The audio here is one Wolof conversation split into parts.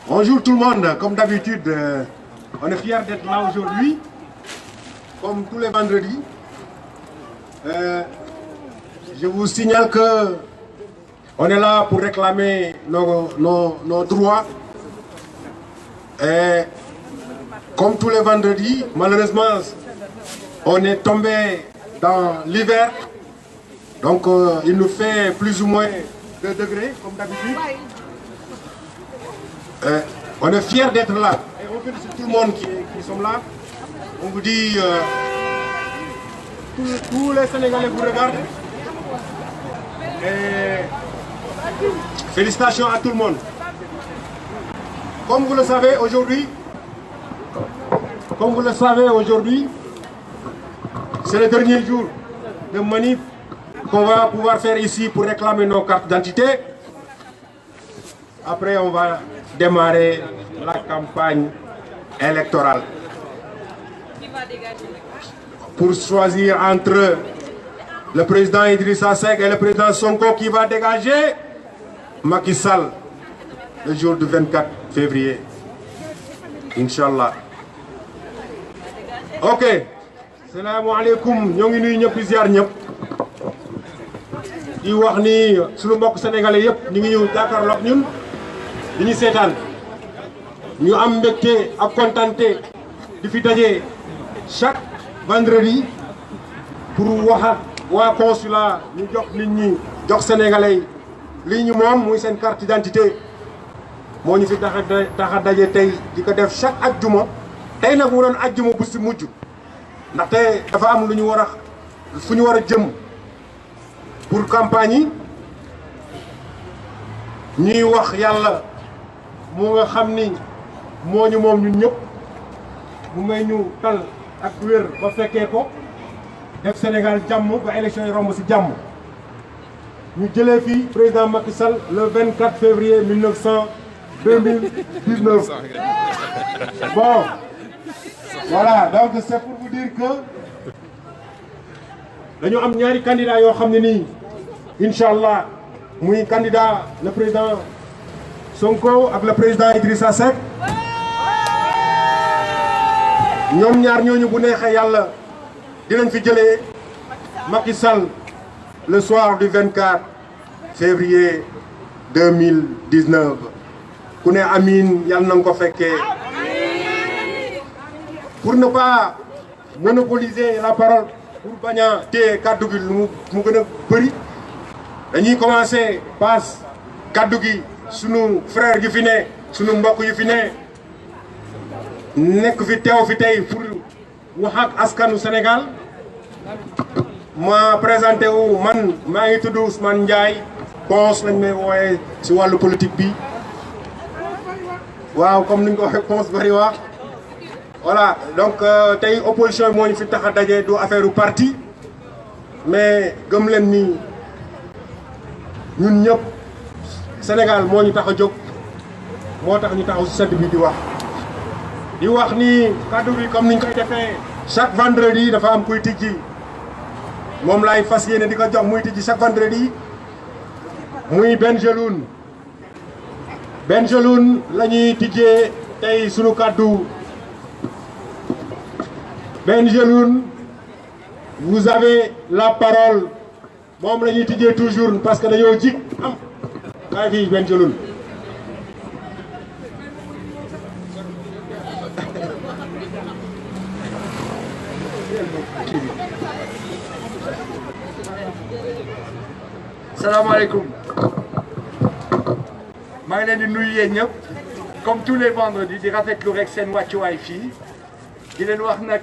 Bonjour tout le monde, comme d'habitude, on est fiers d'être là aujourd'hui, comme tous les vendredis. Je vous signale que on est là pour réclamer nos droits. Et comme tous les vendredis, malheureusement, on est tombé dans l'hiver. Donc il nous fait plus ou moins 2 degrés, comme d'habitude. On est fiers d'être là. Et on félicite tout le monde qui sont là. On vous dit, tous les Sénégalais vous regardent. Et félicitations à tout le monde. Comme vous le savez aujourd'hui, c'est le dernier jour de manif qu'on va pouvoir faire ici pour réclamer nos cartes d'identité. Après, on va démarrer la campagne électorale pour choisir entre le président Idrissa Seck et le président Sonko qui va dégager Macky Sall le jour du 24 février. Inch'Allah. Ok. Salam alaikum. Ñoo ngi nuyu ñëpp ziar ñëpp. Di wax ni sunu mbokk sénégalais yëpp ñu ngi ñëw jàkkaarloo ak ñun di ñu seetaan ñu am mbégte ak kontaante di fi daje chaque vendredi pour wax ak waa consulat ñu jox nit ñi jox sénégalais li ñu moom muy seen carte d'identité moo ñu fi tax a daje tey di ko def chaque ajjuma tey nag mu doon ajjuma bu si mujj ndaxte dafa am lu ñu war a fu ñu war a jëm pour campagne yi ñuy wax yàlla moo nga xam ni moo ñu moom ñun ñëpp mu may ñu tal ak wér ba fekkee ko def Sénégal jàmm ba élection yi romb si jàmm ñu jëlee fii président Macky Sall le 24 février 2019. Bon, voilà, donc c'est pour vous dire que dañu am ñaari candidat yoo xam ne nii Inch'Allah muy candidat le président Sonko ak le président Idrissa Seck ñoom ñaar ñooñu bu neexee yàlla dinañ fi jëlee Macky Sall le soir du 24 février 2019 ku ne amiin yàlla na nga ko fekkee. Pour ne pas monopoliser la parole pour bañ a téye kaddu gi mu gën a bëri dañuy commencer passe kaddu gi sunu frère yu fi ne sunu mbokk yu fi ne nekk fi teew fi tey pour wax ak askanu Sénégal. ma présenté wu man maa ngi tudd Ousmane Ndiaye Ponce lañ may wooyee si wàllu politique bi waaw comme ni ñu ko waxee Ponce bari wax voilà donc tey opposition moo ñu fi tax a daje du affaire u parti mais gëm leen ni ñun ñëpp Sénégal moo ñu tax a jóg moo tax ñu taxaw si sedd bi di wax ni kaddu bi comme ni ñu koy defee chaque vendredi dafa am kuy tijji moom laay fas yéene di ko jox muy tijji chaque vendredi muy Bengeloun la ñuy tijjee tey sunu kaddu. Bengeloun, vous avez la parole moom la ñuy tijjee toujours parce que dañoo jig am kaay fii Bengeloun. salaamaaleykum maa ngi leen di nuyu yéen ñëpp comme tous les vendredis di rafetlu rek seen wàccuwaay fii di leen wax nag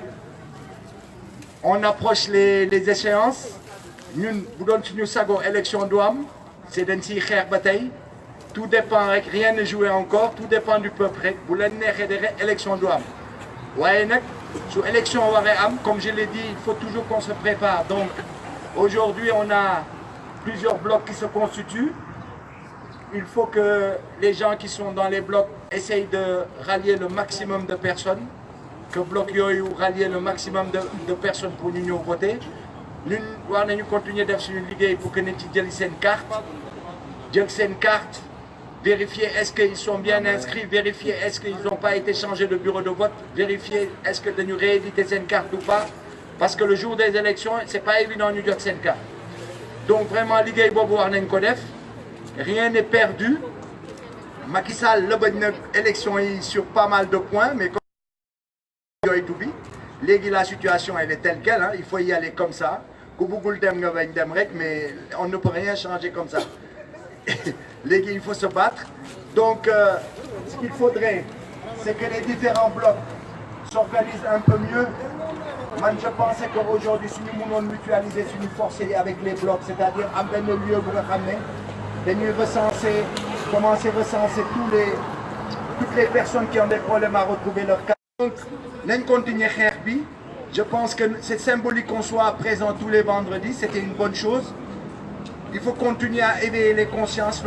on approche les échéances ñun bu doon suñu sago élection du am c'est dañ siy xeex ba tey tout dépend rek rien n'est joué encore tout dépend du peuple rek bu leen neexee de élection du am waaye nag su élection waree am comme je l'ai dit il faut toujours qu'on se prépare donc aujourd'hui on a plusieurs blocs qui se constituent. Il faut que les gens qui sont dans les blocs essayent de rallier le maximum de personnes, que bloc yooyu rallier le maximum de personnes pour ñu ñëw voter. ñun war nañu continuer def suñu liggéey pour que nit ci jël seen carte vérifier est-ce qu'ils sont bien inscrits, vérifier est-ce qu'ils n'ont pas été changés de bureau de vote, vérifier est-ce que nous rééditer cette carte ou pas, parce que le jour des élections, c'est pas évident de nous dire cette carte. Donc vraiment, liggéey boobu war nañ ko def, rien n'est perdu. Macky Sall la bañ na élection yi sur pas mal de points, mais comme yooyu tubi léegi la situation elle est telle qu'elle, hein, il faut y aller comme ça. Ku bëggul dem nga bañ dem rek, mais on ne peut rien changer comme ça. Léegi il faut se battre. Donc ce qu'il faudrait, c'est que les différents blocs s'organisent un peu mieux. Moi, je pensais qu'aujourd'hui, si nous voulons mutualiser une force avec les blocs, c'est-à-dire à un lieu pour ramener, de recenser, commencer à recenser toutes les personnes qui ont des problèmes à retrouver leur cas. Donc, nous continuons à je pense que c'est symbolique qu'on soit présent tous les vendredis, c'était une bonne chose. Il faut continuer à éveiller les consciences,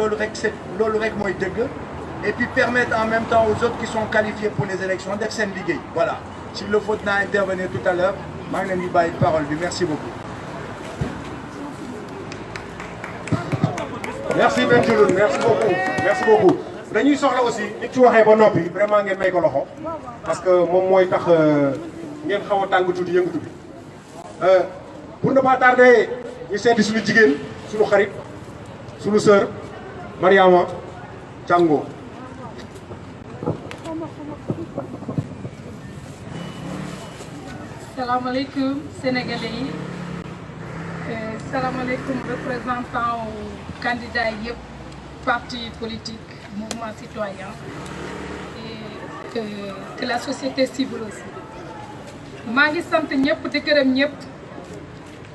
et puis permettre en même temps aux autres qui sont qualifiés pour les élections d'être scène liguée. Voilà. S'il le faut intervenir tout à l'heure, je vais vous donner la parole. Merci beaucoup. Merci Benjeloun, merci beaucoup. Merci beaucoup. Dañuy soxla aussi nit ci waxee ba noppi vraiment ngeen may ko loxo parce que moom mooy tax ngeen xaw a tàng tuuti yëngatu bi. Pour ne pas tarder ñu seeti suñu jigéen suñu xarit suñu sœur Mariama Thiango. Salam alaikum Sénégalais, salam alaikum représentants ou candidats yep, partis politiques, mouvements citoyens et que la société civile aussi. Je suis sant ñëpp di gërëm ñëpp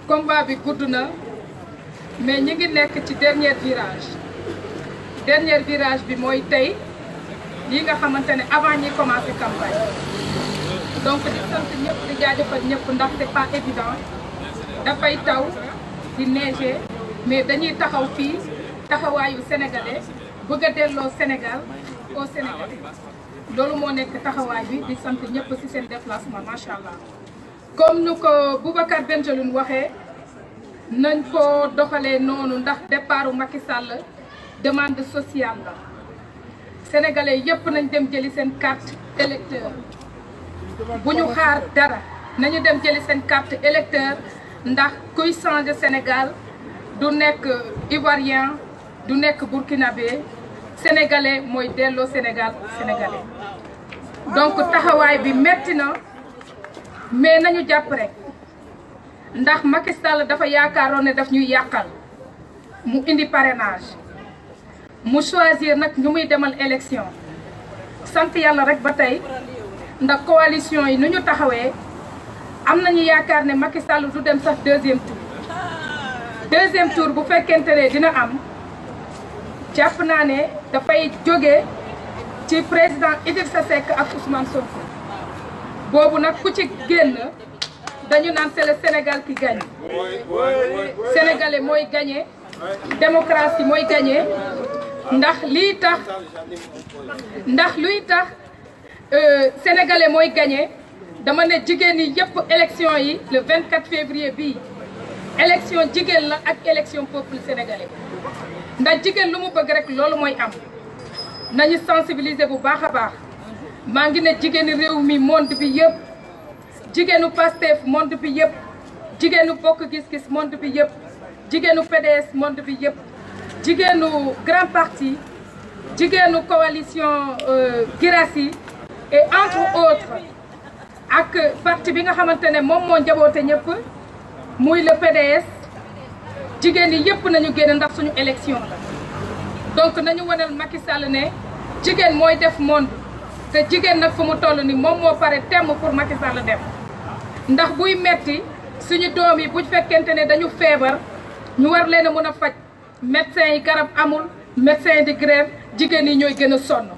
combat bi gudd na mais ñu ngi nekk ci dernier virage bi mooy tey yi nga xamante ne avant ñi commencé campagne. Donc di sant ñëpp di jaajëfal ñëpp ndax c'est pas évident dafay taw di neiger mais dañuy taxaw fii taxawaayu sénégalais bëgg a delloo Sénégal au Sénégalais loolu moo nekk taxawaay bi di sant ñëpp ci seen déplacement macha allah. Comme nu ko Boubacar Benjeloun waxee nañ ko doxalee noonu ndax départu Macky Sall demande sociale la sénégalais yëpp nañ dem jëli seen carte électeur. Bu ñu xaar dara nañu dem jëli seen carte électeur ndax kuy changer Sénégal du nekk ivoirien du nekk burkinabé sénégalais mooy delloo Sénégal sénégalais. Donc taxawaay bi metti na mais nañu jàpp rek ndax Macky Sall dafa yaakaaroon ne daf ñuy yàqal mu indi parrainage mu choisir nag ñu muy demal élection sant yàlla rek ba tey. ndax coalition yi nu ñu taxawee am nañu yaakaar ne Macky Sall du dem sax deuxième tour bu fekkente ne dina am jàpp naa ne dafay jóge ci président Idrissa Seck ak Ousmane Sonko boobu nag ku ci génn dañu naan c'est le Sénégal qui gagne sénégalais mooy gagné démocratie mooy gagné ndax luy tax sénégalais mooy gagné dama ne jigéen yi yëpp élection yi le 24 février bii élection jigéen la ak élection peuple sénégalais ndax jigéen lu mu bëgg rek loolu mooy am nañu sensibiliser bu baax a baax maa ngi ne jigéenu réew mi monde bi yëpp jigéenu Pastef monde bi yëpp jigéenu Bokk Gis Gis monde bi yëpp jigéenu PDS monde bi yëpp jigéenu grand parti jigéenu coalition Guirassy et entre autres ak parti bi nga xamante ne moom moo njaboote ñëpp muy le PDS jigéen yi yëpp nañu génn ndax suñu élection la donc nañu wanal Macky Sall ne jigéen mooy def monde te jigéen nag fu mu toll ni moom moo pare temm pour Macky Sall dem ndax buy metti suñu doom yi bu fekkente ne dañu feebar ñu war leen a mën a faj médecin yi garab amul médecin yi di grève jigéen yi ñooy gën a sonn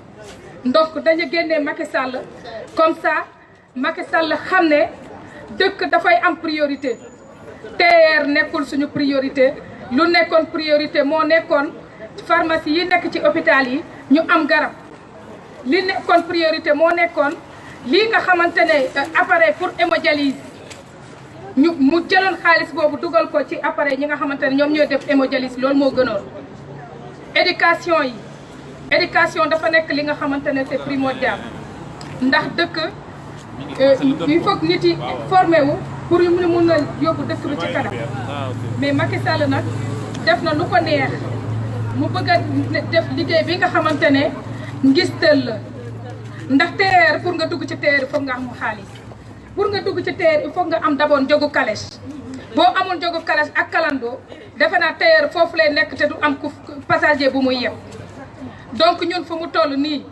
donc dañu génnee Macky Sall comme ça Macky Sall xam ne dëkk dafay am priorité TER nekkul suñu priorité lu nekkoon priorité moo nekkoon pharmacie yi nekk ci hôpital yi ñu am garab li nekkoon priorité moo nekkoon lii nga xamante ne appareil pour hémodialyse mu jëloon xaalis boobu dugal ko ci appareil ñi nga xamante ne ñoom ñooy def hémodialyse loolu moo gënoon éducation yi éducation dafa nekk li nga xamante ne c'est primordial ndax dëkk il faut que nit yi formé wu pour ñu mun a yóbbu dëkk bi ci kanam mais Macky Sall nag def na lu ko neex mu bëgg a def liggéey bi nga xamante ne ngistal la ndax TER pour nga dugg ci TER il faut nga am xaalis pour nga dugg ci TER il faut nga am d'abord njogu calèche boo amul njogu calèche ak kalandoo defe naa TER foofu lay nekk te du am ku passager bu muy yeb donc ñun fu mu toll nii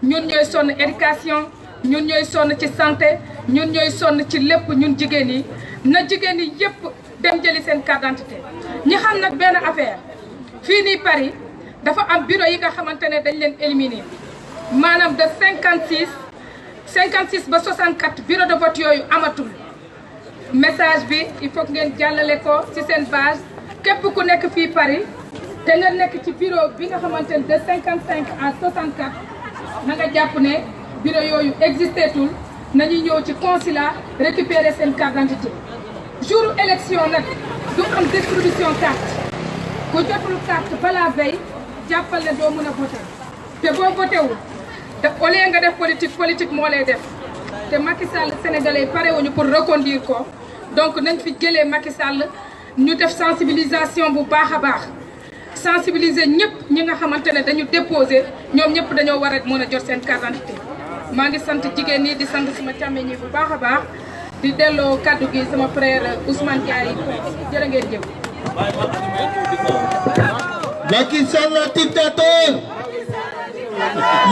ñun ñooy sonn éducation ñun ñooy sonn ci santé ñun ñooy sonn ci lépp ñun jigéen yi na jigéen yi yëpp dem jëli seen carte d'identité ñi xam nag benn affaire fii nii Paris dafa am bureau yi nga xamante ne dañ leen éliminer maanaam de 56 ba 64 bureau de vote yooyu amatul message bi il faut ngeen jàllale ko ci seen base képp ku nekk fii Paris te nga nekk ci bureau bi nga xamante ne de 55 à 64 na nga jàpp ne bureau yooyu existé tul nañu ñëw ci consulat récupérer seen carte d'identité jour élection nag du am distribution carte ku jotul carte balaa veille jàppal ne doo mën a voté te boo voté wul te au lieu nga def politique moo lay def te Macky Sall sénégalais yi pare wuñu pour reconduire ko donc nañ fi jëlee Macky Sall ñu def sensibilisation bu baax a baax sensibiliser ñëpp ñi nga xamante ne dañu déposé ñoom ñëpp dañoo war a mën a jot seen carte d'identité maa ngi sant jigéen ñi di sant sama càmmeñ yi bu baax a baax di delloo kaddu gi sama frère Ousmane Diaye jërë ngeen jëf. Macky Sall dictateur.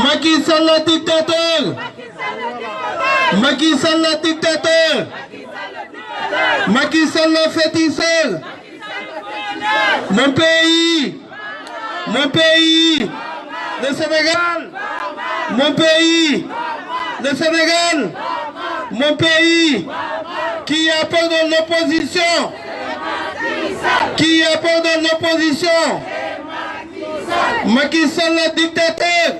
Macky Sall dictateur. Macky Sall dictateur. Macky Sall féticheur. Mon pays, le Sénégal, mon pays, le Sénégal, mon pays, qui a peur de l'opposition, qui a peur de l'opposition, Macky Sall le dictateur,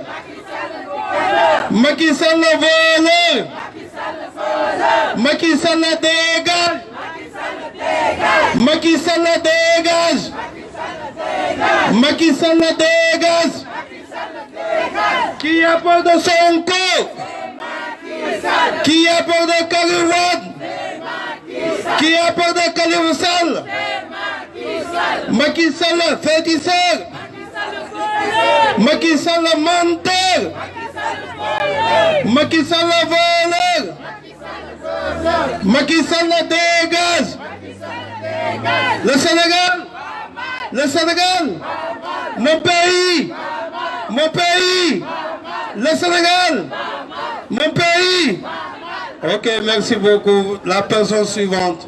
Macky Sall le voleur, Macky Sall dégage. Macky Sall dégage. Macky Sall dégage. Qui a peur de Sonko? Qui a peur de Karim Wade? Qui a peur de Karim Sall? Macky Sall féticheur. Macky Sall menteur. Macky Sall voleur. Macky Sall dégage. Le Sénégal, mon pays, le Sénégal, mon pays. Ok, merci beaucoup. La personne suivante.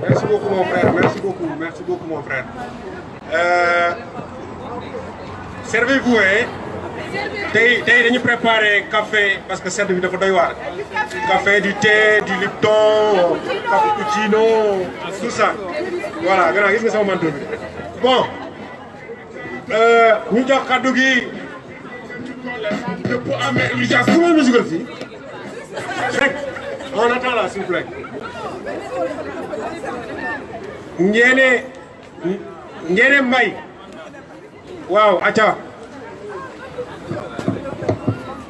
Merci beaucoup mon frère, merci beaucoup mon frère. Servez-vous, hein? tey dañu préparer café parce que sedd bi dafa doy waar. Café, du thé, du Lipton, cappuccino, tout ça. Voilà, gannaaw gis nga sama manteau bi. Bon, ñu jox kaddu gi. Pour amee urgence. Ku may musical fii. Rek, on attend là s'il vous plaît. Njéene Mbaye. Waaw, acca.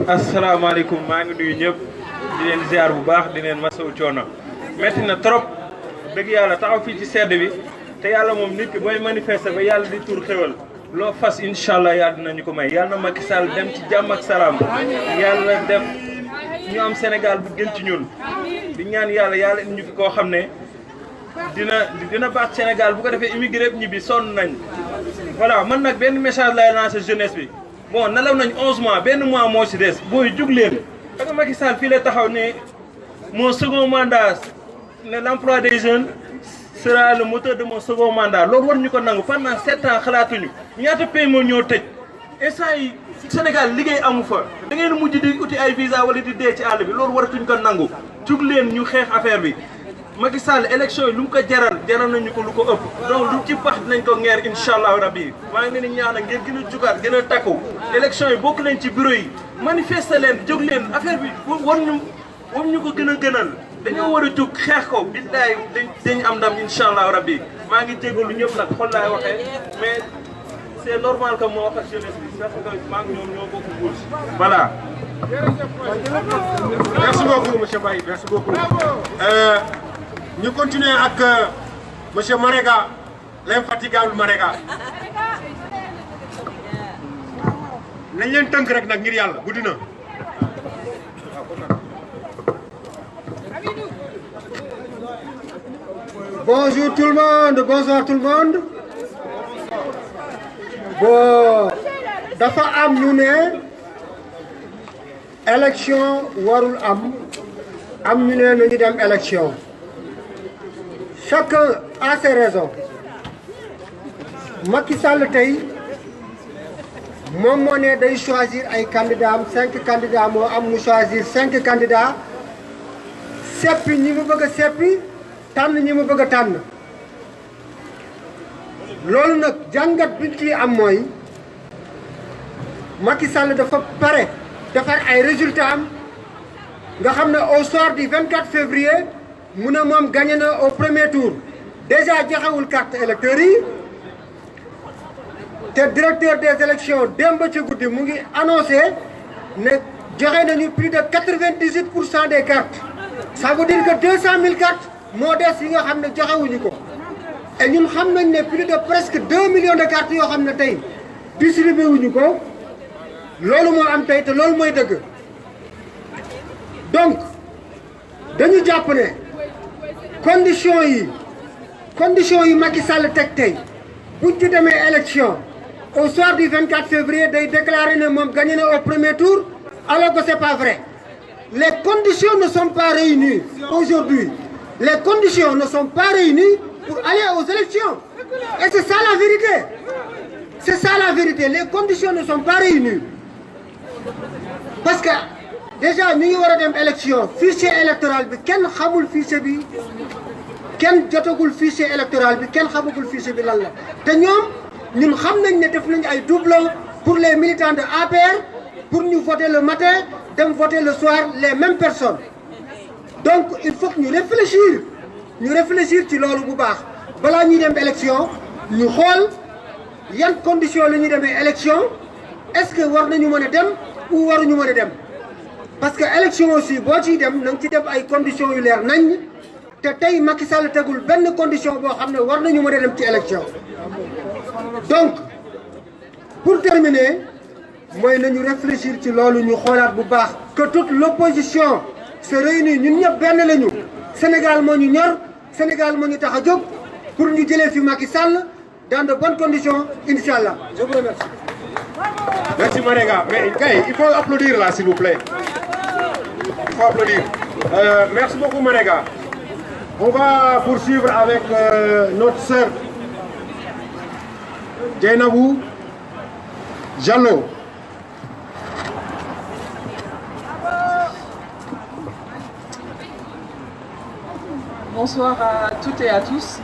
asalaamaaleykum maa ngi nuyu ñëpp di leen ziar bu baax di leen masawu coono metti na trop dëgg yàlla taxaw fii ci sedd bi te yàlla moom nit ki booy manifester ba yàlla di tur xéwal loo fas incha allah yàlla dinañu ko may yàlla na Macky Sall dem ci jàmm ak salaam yàlla def ñu am Sénégal bu gën ci ñun di ñaan yàlla indi ñu fi koo xam ne dina baax Sénégal bu ko defee immigré yëpp ñibbi sonn nañ voilà man nag benn message lay lancer jeunesse bi. bon nelaw nañ 11 mois benn mois moo ci des booy jug leen parce que Macky Sall fii la taxaw ne mon second mandat ne l'emploi des jeunes sera le moteur de mon second mandat loolu war ñu ko nangu pendant 7 ans xalaatuñu ñaata pays moo ñoo tëj instant yi Sénégal liggéey amu fa da ngeen mujj di uti ay visa wala di dee ci àll bi loolu waratuñ ko nangu jug leen ñu xeex affaire bi Macky Sall élection yi lu mu ko jaral nañu ko lu ko ëpp donc lu ci pax dinañ ko ngeer incha allahu rabbi maa ngi leen di ñaanal ngeen gën a jugaat gën a takku élection yi bokk leen ci bureau yi manifester leen jóg leen affaire bi war ñu ko gën a gënal dañoo war a jóg xeex ko billaay dañ am ndam incha allahu rabbi maa ngi jégalu ñëpp nag xol laay waxee mais c'est normal que moo wax ak jeunesse bi parce que maa ngi ñoom ñoo bokk bourse voilà. Merci beaucoup monsieur Baye, merci beaucoup. Ñu continuer ak monsieur Marega, l'infatigable Marega. nañ leen tënk rek nag ngir yàlla guddi na. Bonjour tout le monde, bonsoir tout le monde. Bon, dafa am ñu ne élection warul am ñu ne nañu dem élection. Chacun a ses raisons. Macky Sall tey moom moo ne day choisir ay candidats am 5 candidats moo am mu choisir 5 candidats seppi ñi mu bëgg a seppi tànn ñi mu bëgg a tànn. loolu nag jàngat bi ci am mooy Macky Sall dafa pare defar ay résultats am nga xam ne au soir du 24 février mu ne moom gagné na au premier tour déjà joxewul carte électeurs yi te directeur des élections démb ci guddi mu ngi annoncé ne joxe nañu plus de 98% des cartes. Ça veut dire que 200 000 cartes moo des yi nga xam ne joxewuñu ko. et ñun xam nañ ne plus de presque 2 millions de cartes yoo xam ne tey distribué wuñu ko loolu moo am tey te loolu mooy dëgg. donc dañu jàpp ne conditions yi Macky Sall teg tey buñ ci demee élection au soir du 24 février day déclarer ne moom gagné na au premier tour alors que c'est pas vrai. Les conditions ne sont pas réunies aujourd'hui. Les conditions ne sont pas réunies pour aller aux élections. Et c'est ça la vérité. C'est ça la vérité. Les conditions ne sont pas réunies. Parce que déjà ñu ngi war a dem élection fichier électoral bi kenn xamul fichier bi kenn jotagul fichier électoral bi kenn xamagul fichier bi lan la te ñun xam nañ ne def nañ ay doublons pour les militants de APR pour ñu voter le matin dem voter le soir les mêmes personnes. Donc il faut que ñu réfléchir ci loolu bu baax balaa ñuy dem élection ñu xool yan conditions la ñuy demee élection est-ce que war nañu mën a dem ou waruñu mën a dem. parce que élection aussi boo ciy dem na nga ci def ay conditions yu leer nañ te tey Macky Sall tegul benn condition boo xam ne war nañu mën a dem ci élection. donc pour terminer mooy nañu réfléchir ci loolu ñu xoolaat bu baax que toute l'opposition se réunit ñun ñëpp benn lañu. Sénégal moo ñu ñor Sénégal moo ñu tax a jóg pour ñu jëlee fi Macky Sall dans de bonnes conditions inchallah. Je vous remercie. Merci Marega. Mais il faut applaudir là s'il vous plaît. Il faut applaudir. Merci beaucoup Marega. On va poursuivre avec notre sœur Dieynabou Diallo. Bonsoir à toutes et à tous.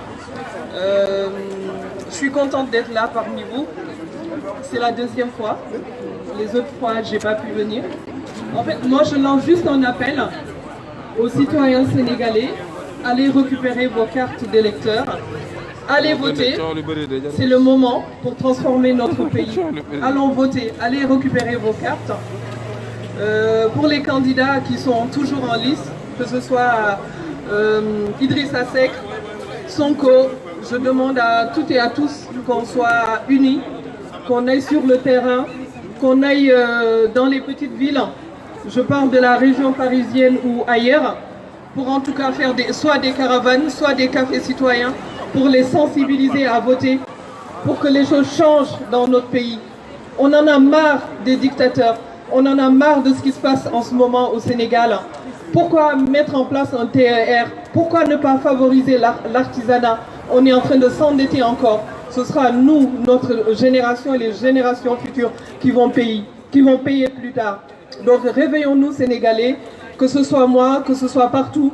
Je suis contente d'être là parmi vous. C'est la deuxième fois. Les autres fois, j'ai pas pu venir. En fait, moi, je lance juste un appel aux citoyens sénégalais. Allez récupérer vos cartes d'électeurs. Allez voter. C'est le moment pour transformer notre pays. Allons voter. Allez récupérer vos cartes. Pour les candidats qui sont toujours en lice, que ce soit Idrissa Seck, Sonko, je demande à toutes et à tous qu'on soit unis, qu'on aille sur le terrain, qu'on aille dans les petites villes, je parle de la région parisienne ou ailleurs, pour en tout cas faire soit des caravanes, soit des cafés citoyens, pour les sensibiliser à voter, pour que les choses changent dans notre pays. On en a marre des dictateurs, on en a marre de ce qui se passe en ce moment au Sénégal. Pourquoi mettre en place un TER? Pourquoi ne pas favoriser l'artisanat? On est en train de s'endetter encore. Ce sera nous, notre génération et les générations futures qui vont payer plus tard. Donc réveillons-nous Sénégalais, que ce soit moi, que ce soit partout.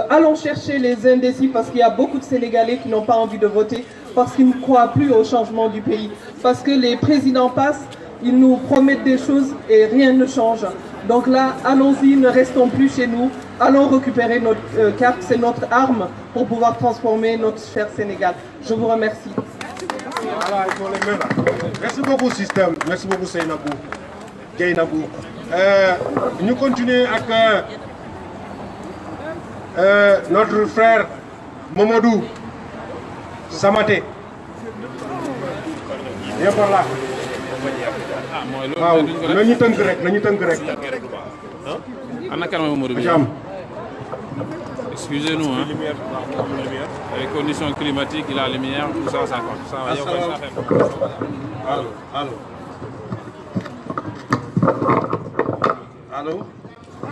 Allons chercher les indécis parce qu'il y a beaucoup de Sénégalais qui n'ont pas envie de voter parce qu'ils ne croient plus au changement du pays. Parce que les présidents passent, ils nous promettent des choses et rien ne change. Donc là, allons-y, ne restons plus chez nous. Allons récupérer notre carte, c'est notre arme pour pouvoir transformer notre cher Sénégal. Je vous remercie. Voilà, il faut les mettre. Merci beaucoup, système. Merci beaucoup, Seynabou. Gaynabou. Nous continuons avec notre frère Momodou Samaté. Viens par là. Waaw nañu tënk rek. Ana kan mooy Mamadou Bi. Excusez-nous, hein. Les conditions climatiques et la lumière, tout ça, ça compte. Ça va,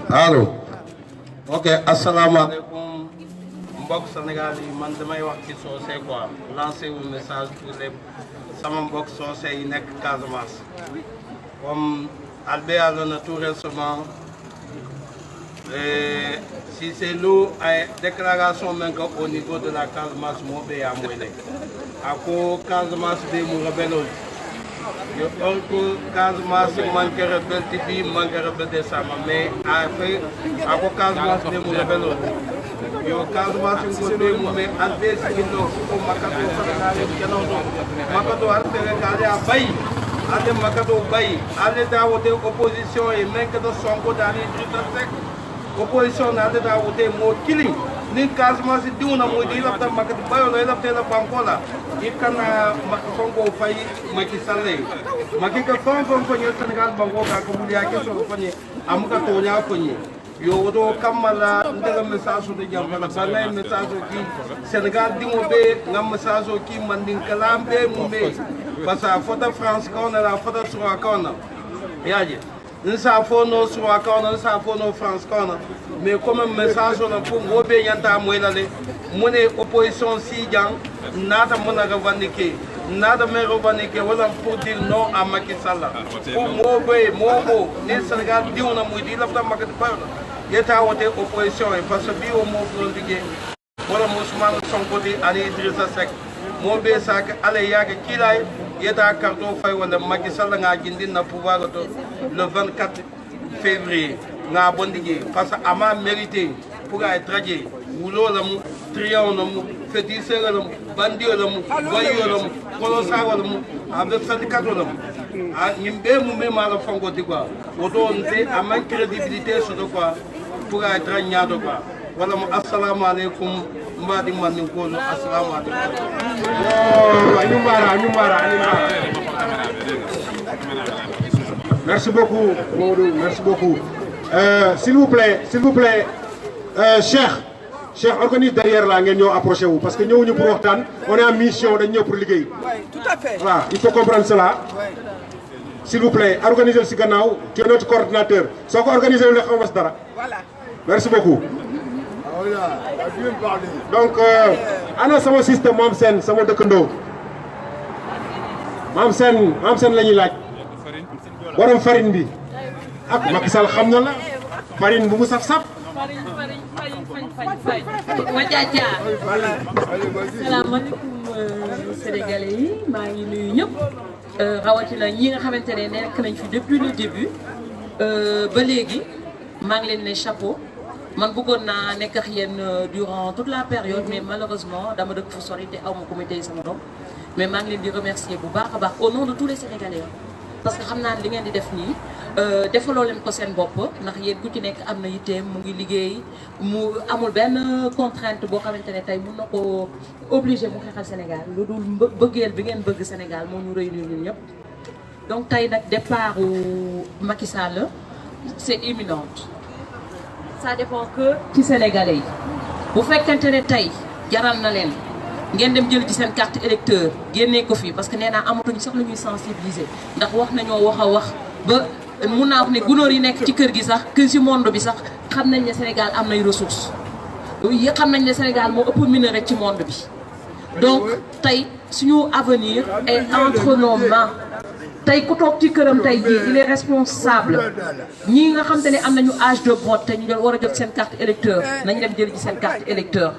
Allô. Ok, asalaamaaleykum mbokk Sénégal yi man damay wax ci soose quoi lancer un message pour les sama mbokk soose yi nekk Casamance. Comme Albert a donné tout récemment, si c'est l'eau, déclaration même au niveau de la Casamance, moi, je suis à Moïle. À quoi Casamance, je suis rebelle. Je suis Casamance, je suis rebelle, je suis rebelle de ça. Mais à quoi Casamance, je suis rebelle. Je suis Casamance, je suis rebelle, mais à des signaux, ale Makato Baye, ale da wote opposition et même que de Sonko dans les Sec, opposition n'a pas voté mot killing. Ni Casamance dit on a mot dit la Makato Baye, la telle bancola. Il can Sonko Faye, Maki Salé. Maki que Sonko Fogne Sénégal Bango, comme il y a quelque chose Fogne, Amkatonia Fogne. Yo do kamala ndega message de jambala balay message ki Sénégal dimo be ngam message ki mandin kalambe mumbe parce que photo France qu'on a la photo sur qu'on yaje nsa fono sur qu'on nsa fono France qu'on mais comme message on pour mobe yanta moelale mone opposition si jang nata mona revendiquer nada me revendiquer wala pour dire non à Macky Sall pour mobo ni Sénégal di on a moudi la fa Macky Sall yeta wote opposition parce que bi o mo flo ligue wala Ousmane Sonko di Ali Idrissa Seck mo be sak ale yaga kilay yeta carton fay wala Macky Sall nga jindi na pouvoir le 24 février nga bondigue parce que ama mérité pour être traduit wulo la mu trion la mu feti sera la mu bandio la mu voyo la mu kolosa la mu avec 24 la mu a nimbe mu me mala fongo di quoi woto nte ama crédibilité sur quoi pour être ñaado quoi wala mu assalamu alaykum mbadi man ko assalamu alaykum Merci beaucoup, Maudou, merci beaucoup. S'il vous plaît, Cheikh, organise derrière là, nous approchez-vous, parce que nous, pour Hortan, on est en mission, nous pour liguer. Tout à fait. Voilà, il faut comprendre cela. S'il vous plaît, organisez le Siganao, qui est notre coordinateur. Soit organisez le Khamasdara. Voilà. Merci beaucoup. Donc, ana sama système Mamsen, sama dëkkandoo. Mamsen la ñuy laaj. Borom farine bi. Ak Macky Sall xam na la. Farine bu mu saf-saf. Salaamaaleykum Sénégalais yi maa ngi nuyu ñëpp rawatina ñi nga xamante ne nekk nañ fi depuis le début ba léegi maa ngi leen ne chapeau man bëggoon naa nekk ak yéen durant toute la période mais malheureusement dama dëkk fu sori te aw ma comité sama doom mais maa ngi leen di remercier bu baax a baax au nom de tous les Sénégalais parce que xam naa ne li ngeen di def nii defaloo leen ko seen bopp ndax yéen ku ci nekk am na yitteem mu ngi liggéey mu amul benn contrainte boo xamante ne tey mun na ko obligé mu xeexal Sénégal lu dul bëggeel bi ngeen bëgg Sénégal moo ñu réunir ñun ñëpp. donc tey nag départ Macky Sall c'est imminent ça dépend que ci Sénégalais yi bu fekkente ne tey jaral na leen. ngeen dem jël ci seen carte électeur génnee ko fii parce que nee naa amatuñu sax lu ñuy sensibiliser ndax wax nañoo wax ba mun naa wax ne gunóor yi nekk ci kër gi sax kër ci monde bi sax xam nañ ne Sénégal am nay ressources yi xam nañ ne Sénégal moo ëpp minerai ci monde bi donc tey suñu avenir est entre nos mains tey ku toog ci këram tey jii il est responsable ñii nga xam te ne am nañu âge de vote te ñu war a jot seen carte électeur nañ dem jël ci seen carte électeur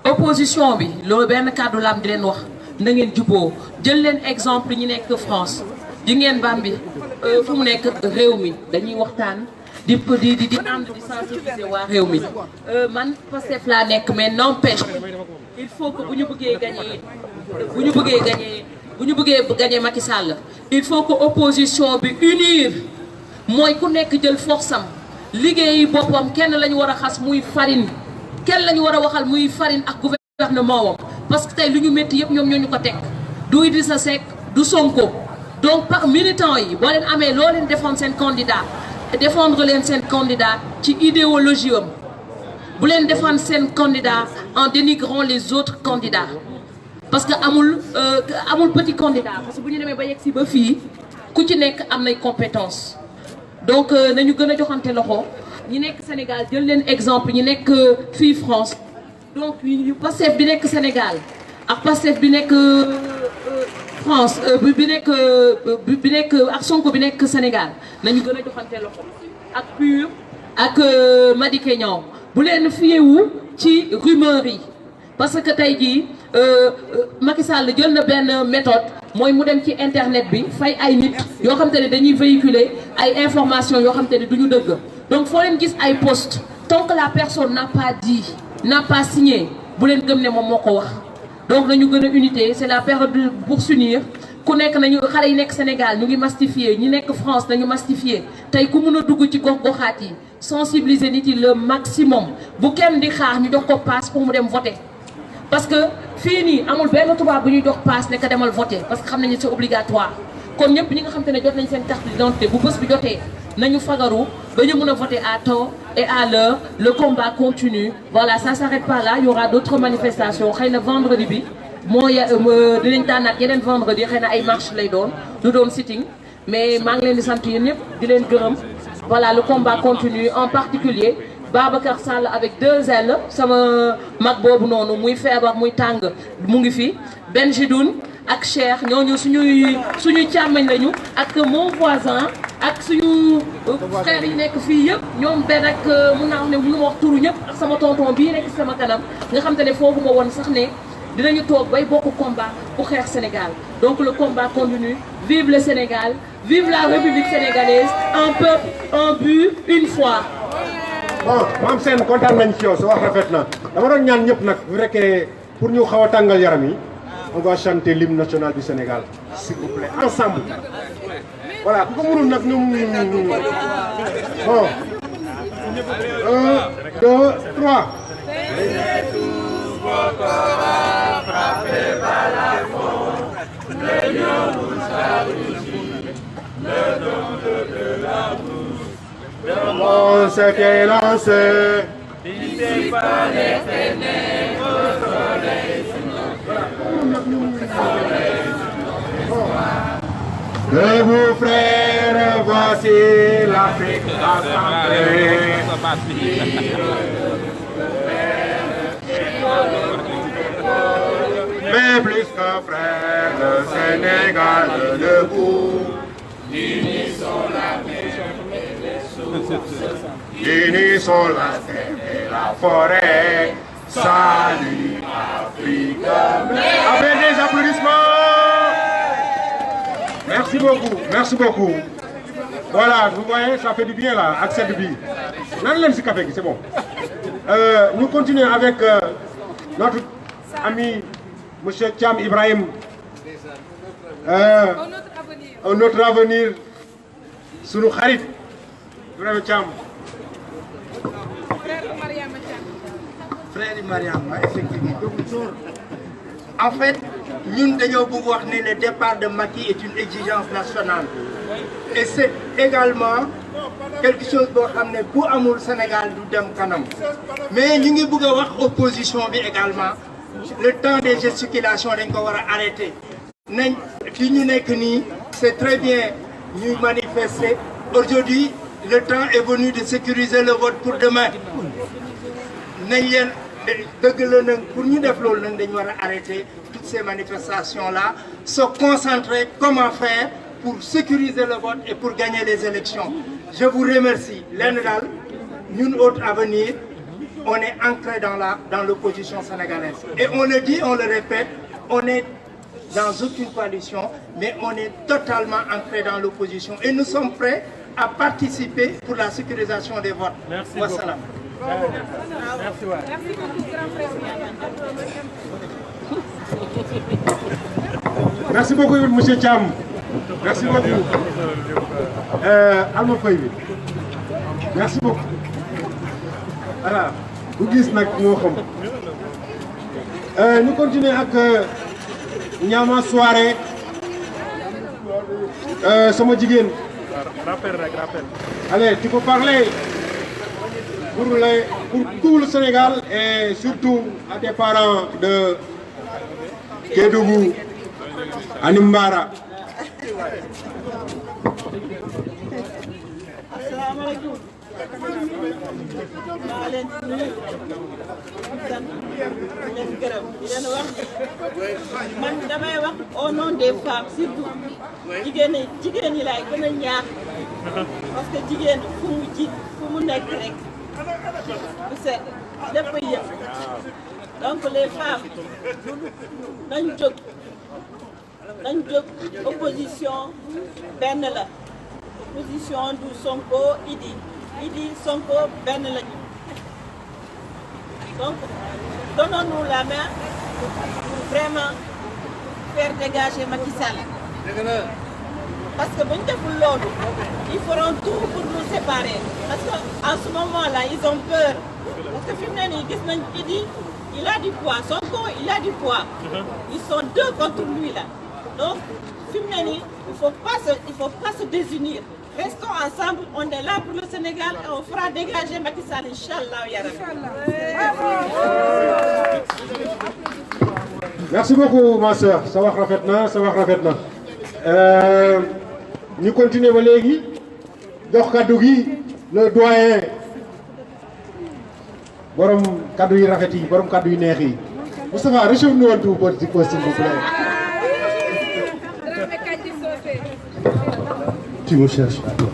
opposition bi loolu benn kàddu laam di leen wax na ngeen juboo jël leen exemple ñi nekk France di ngeen Bambi fu mu nekk réew mi dañuy waxtaan di ànd di sensibiliser waa réew mi man Pastef laa nekk mais n'empêche il faut que bu ñu bëggee gagner bu ñu bëggee gagner Macky Sall il faut que opposition bi unir mooy ku nekk jël force am liggéey boppam kenn la ñu war a xas muy Farine kenn la ñu war a waxal muy Farine ak gouvernement wam parce que tey lu ñu métti yëpp ñoom ñoo ñu ko teg du Idrissa Seck du Sonko donc par militant yi boo leen amee loo leen défendre seen candidat ci idéologie am bu leen défendre seen candidat en dénigrant les autres candidats parce que amul petit candidat parce que bu ñu demee ba yegg si ba fii ku ci nekk am nay compétence donc nañu gën a joxante loxo ñi nekk Sénégal jël leen exemple ñi nekk fii France donc Pastef bi nekk Sénégal ak Pastef bi nekk France bi nekk ak Sonko bi nekk Sénégal nañu gën a joxante loxo ak PUR ak Madické Niang bu leen fiyewu ci rumeur yi parce que tey jii Macky Sall jël na benn méthode mooy mu dem ci internet bi fay ay nit yoo xam te ne dañuy véhiculer ay informations yoo xam te ne du ñu dëgg donc foo leen gis ay post tant que la personne n'a pas dit n'a pas signé bu leen gëm ne moom moo ko wax donc nañu gën a unité c'est la période pour s'unir ku nekk nañu xale yi nekk Sénégal ñu ngi mastifier ñi nekk France nañu mastifier tey ku mun a dugg ci gox-goxaat yi sensibiliser nit yi le maximum bu kenn di xaar ñu jox ko passe pour mu dem voter parce que fii nii amul benn tubaab bu ñuy jox passe ne ko demal voter parce que xam nañu c'est obligatoire kon ñëpp ñi nga xam te ne jot nañ seen carte d'identité bu bés bi jotee nañu fagaru ba ñu mun a voter à temps et à l'heure le combat continue voilà ça s'arrête pas là il y aura d'autres manifestations xëy na vendredi bi mooy dinañ tànnaat yeneen vendredi xëy na ay marche lay doon du doon sitting mais maa ngi leen di sant yéen ñëpp di leen gërëm voilà le combat continue en particulier Babacar Sall avec 2 L sama mag boobu noonu muy feebar muy tàng mu ngi fi Benjidoun ak Cheikh ñooñu suñuy càmmañ lañu ak mon voisin ak suñu frères yi nekk fii yëpp ñoom benn ak mun naa wax ne mënu ma wax turu ñëpp ak sama tonton bii nekk sama kanam nga xam te ne foofu ma woon sax ne dinañu toog bay bokk combat pour xeex Sénégal donc le combat continue vive le Sénégal vive la République sénégalaise un peuple un but une foi. bon maam seen kontaan nañ ci yow sa wax rafet na dama doon ñaan ñëpp nag bu fekkee pour ñu xaw a tàngal yaram yi on va chanter l'hymne national du Sénégal s'il vous plaît ensemble voilà ku ko mënul nag ñoom bon 1 2 3. On s'était lancé, n'hésitez pas les ténèbres au soleil. Debout frères, voici l'Afrique rassemblée. Mais plus que frères, le Sénégal debout. Unissons la mer et les sources. Unissons la terre et la forêt. Salut Afrique. Avec des applaudissements. Merci beaucoup, merci beaucoup. Voilà, vous voyez, ça fait du bien là, accès de vie. C'est bon. Nous continuons avec notre ami M. Thiam Ibrahim. Un autre avenir sous nos Kharit. Ibrahim Thiam. Frère Mariama, effectivement. En fait, nous devons dire que le départ de Macky est une exigence nationale. Et c'est également quelque chose pour amener pour amour Sénégal du dem kanam. Mais nous devons dire opposition également. Le temps des gesticulations, nous devons arrêter. C'est très bien, nous manifester. Aujourd'hui, le temps est venu de sécuriser le vote pour demain. Pour nous arrêter toutes ces manifestations-là, se concentrer comment faire pour sécuriser le vote et pour gagner les élections. Je vous remercie. L'Énéral, nous autres à venir, on est ancré dans l'opposition sénégalaise. Et on le dit, on le répète, on est dans aucune coalition, mais on est totalement ancré dans l'opposition. Et nous sommes prêts à participer pour la sécurisation des votes. Merci Wassalam. Merci, ouais. Merci beaucoup, grand frère. Merci beaucoup, monsieur Thiam. Merci beaucoup. Alma Faye bi. Merci beaucoup. Voilà. Vous gis nag moo xam. Ñu continuer ak ñaama soirée. Sama jigéen. Rappel. Allez, tu peux parler pour tout le Sénégal et surtout à tes parents de Kédougou, Animbara. Asalaamaaleykum. maa leen di nuyu sant leen gërëm di leen wax man damay wax au nom des femmes surtout jigéen ñi laay gën a ñaax parce que jigéen fu mu nekk rek bu set lépp yëpp donc les femmes nañ jóg opposition benn la opposition du Sonko Idi Sonko benn lañu donc donnons-nous la main pour vraiment faire dégager Macky Sall parce que bu ñu deful loolu ils feront tout pour nous séparer parce que en ce moment-là ils ont peur parce que fi mu ne nii gis nañ Idi il a du poids Sonko il a du poids ils sont deux contre lui là donc fi mu ne nii il faut pas se désunir. Restons ensemble, on est là pour le Sénégal et on fera dégager Macky Sall, Inch'Allah, ya Rabbi. Merci beaucoup, ma soeur. Ça va rafet na. Ñu continuer ba léegi jox kaddu gi le doyen borom kaddu yi rafet yi borom kaddu yi neex yi Moustapha réchauffe-nous un tout petit peu s'il vous plaît. Tu me cherches à toi.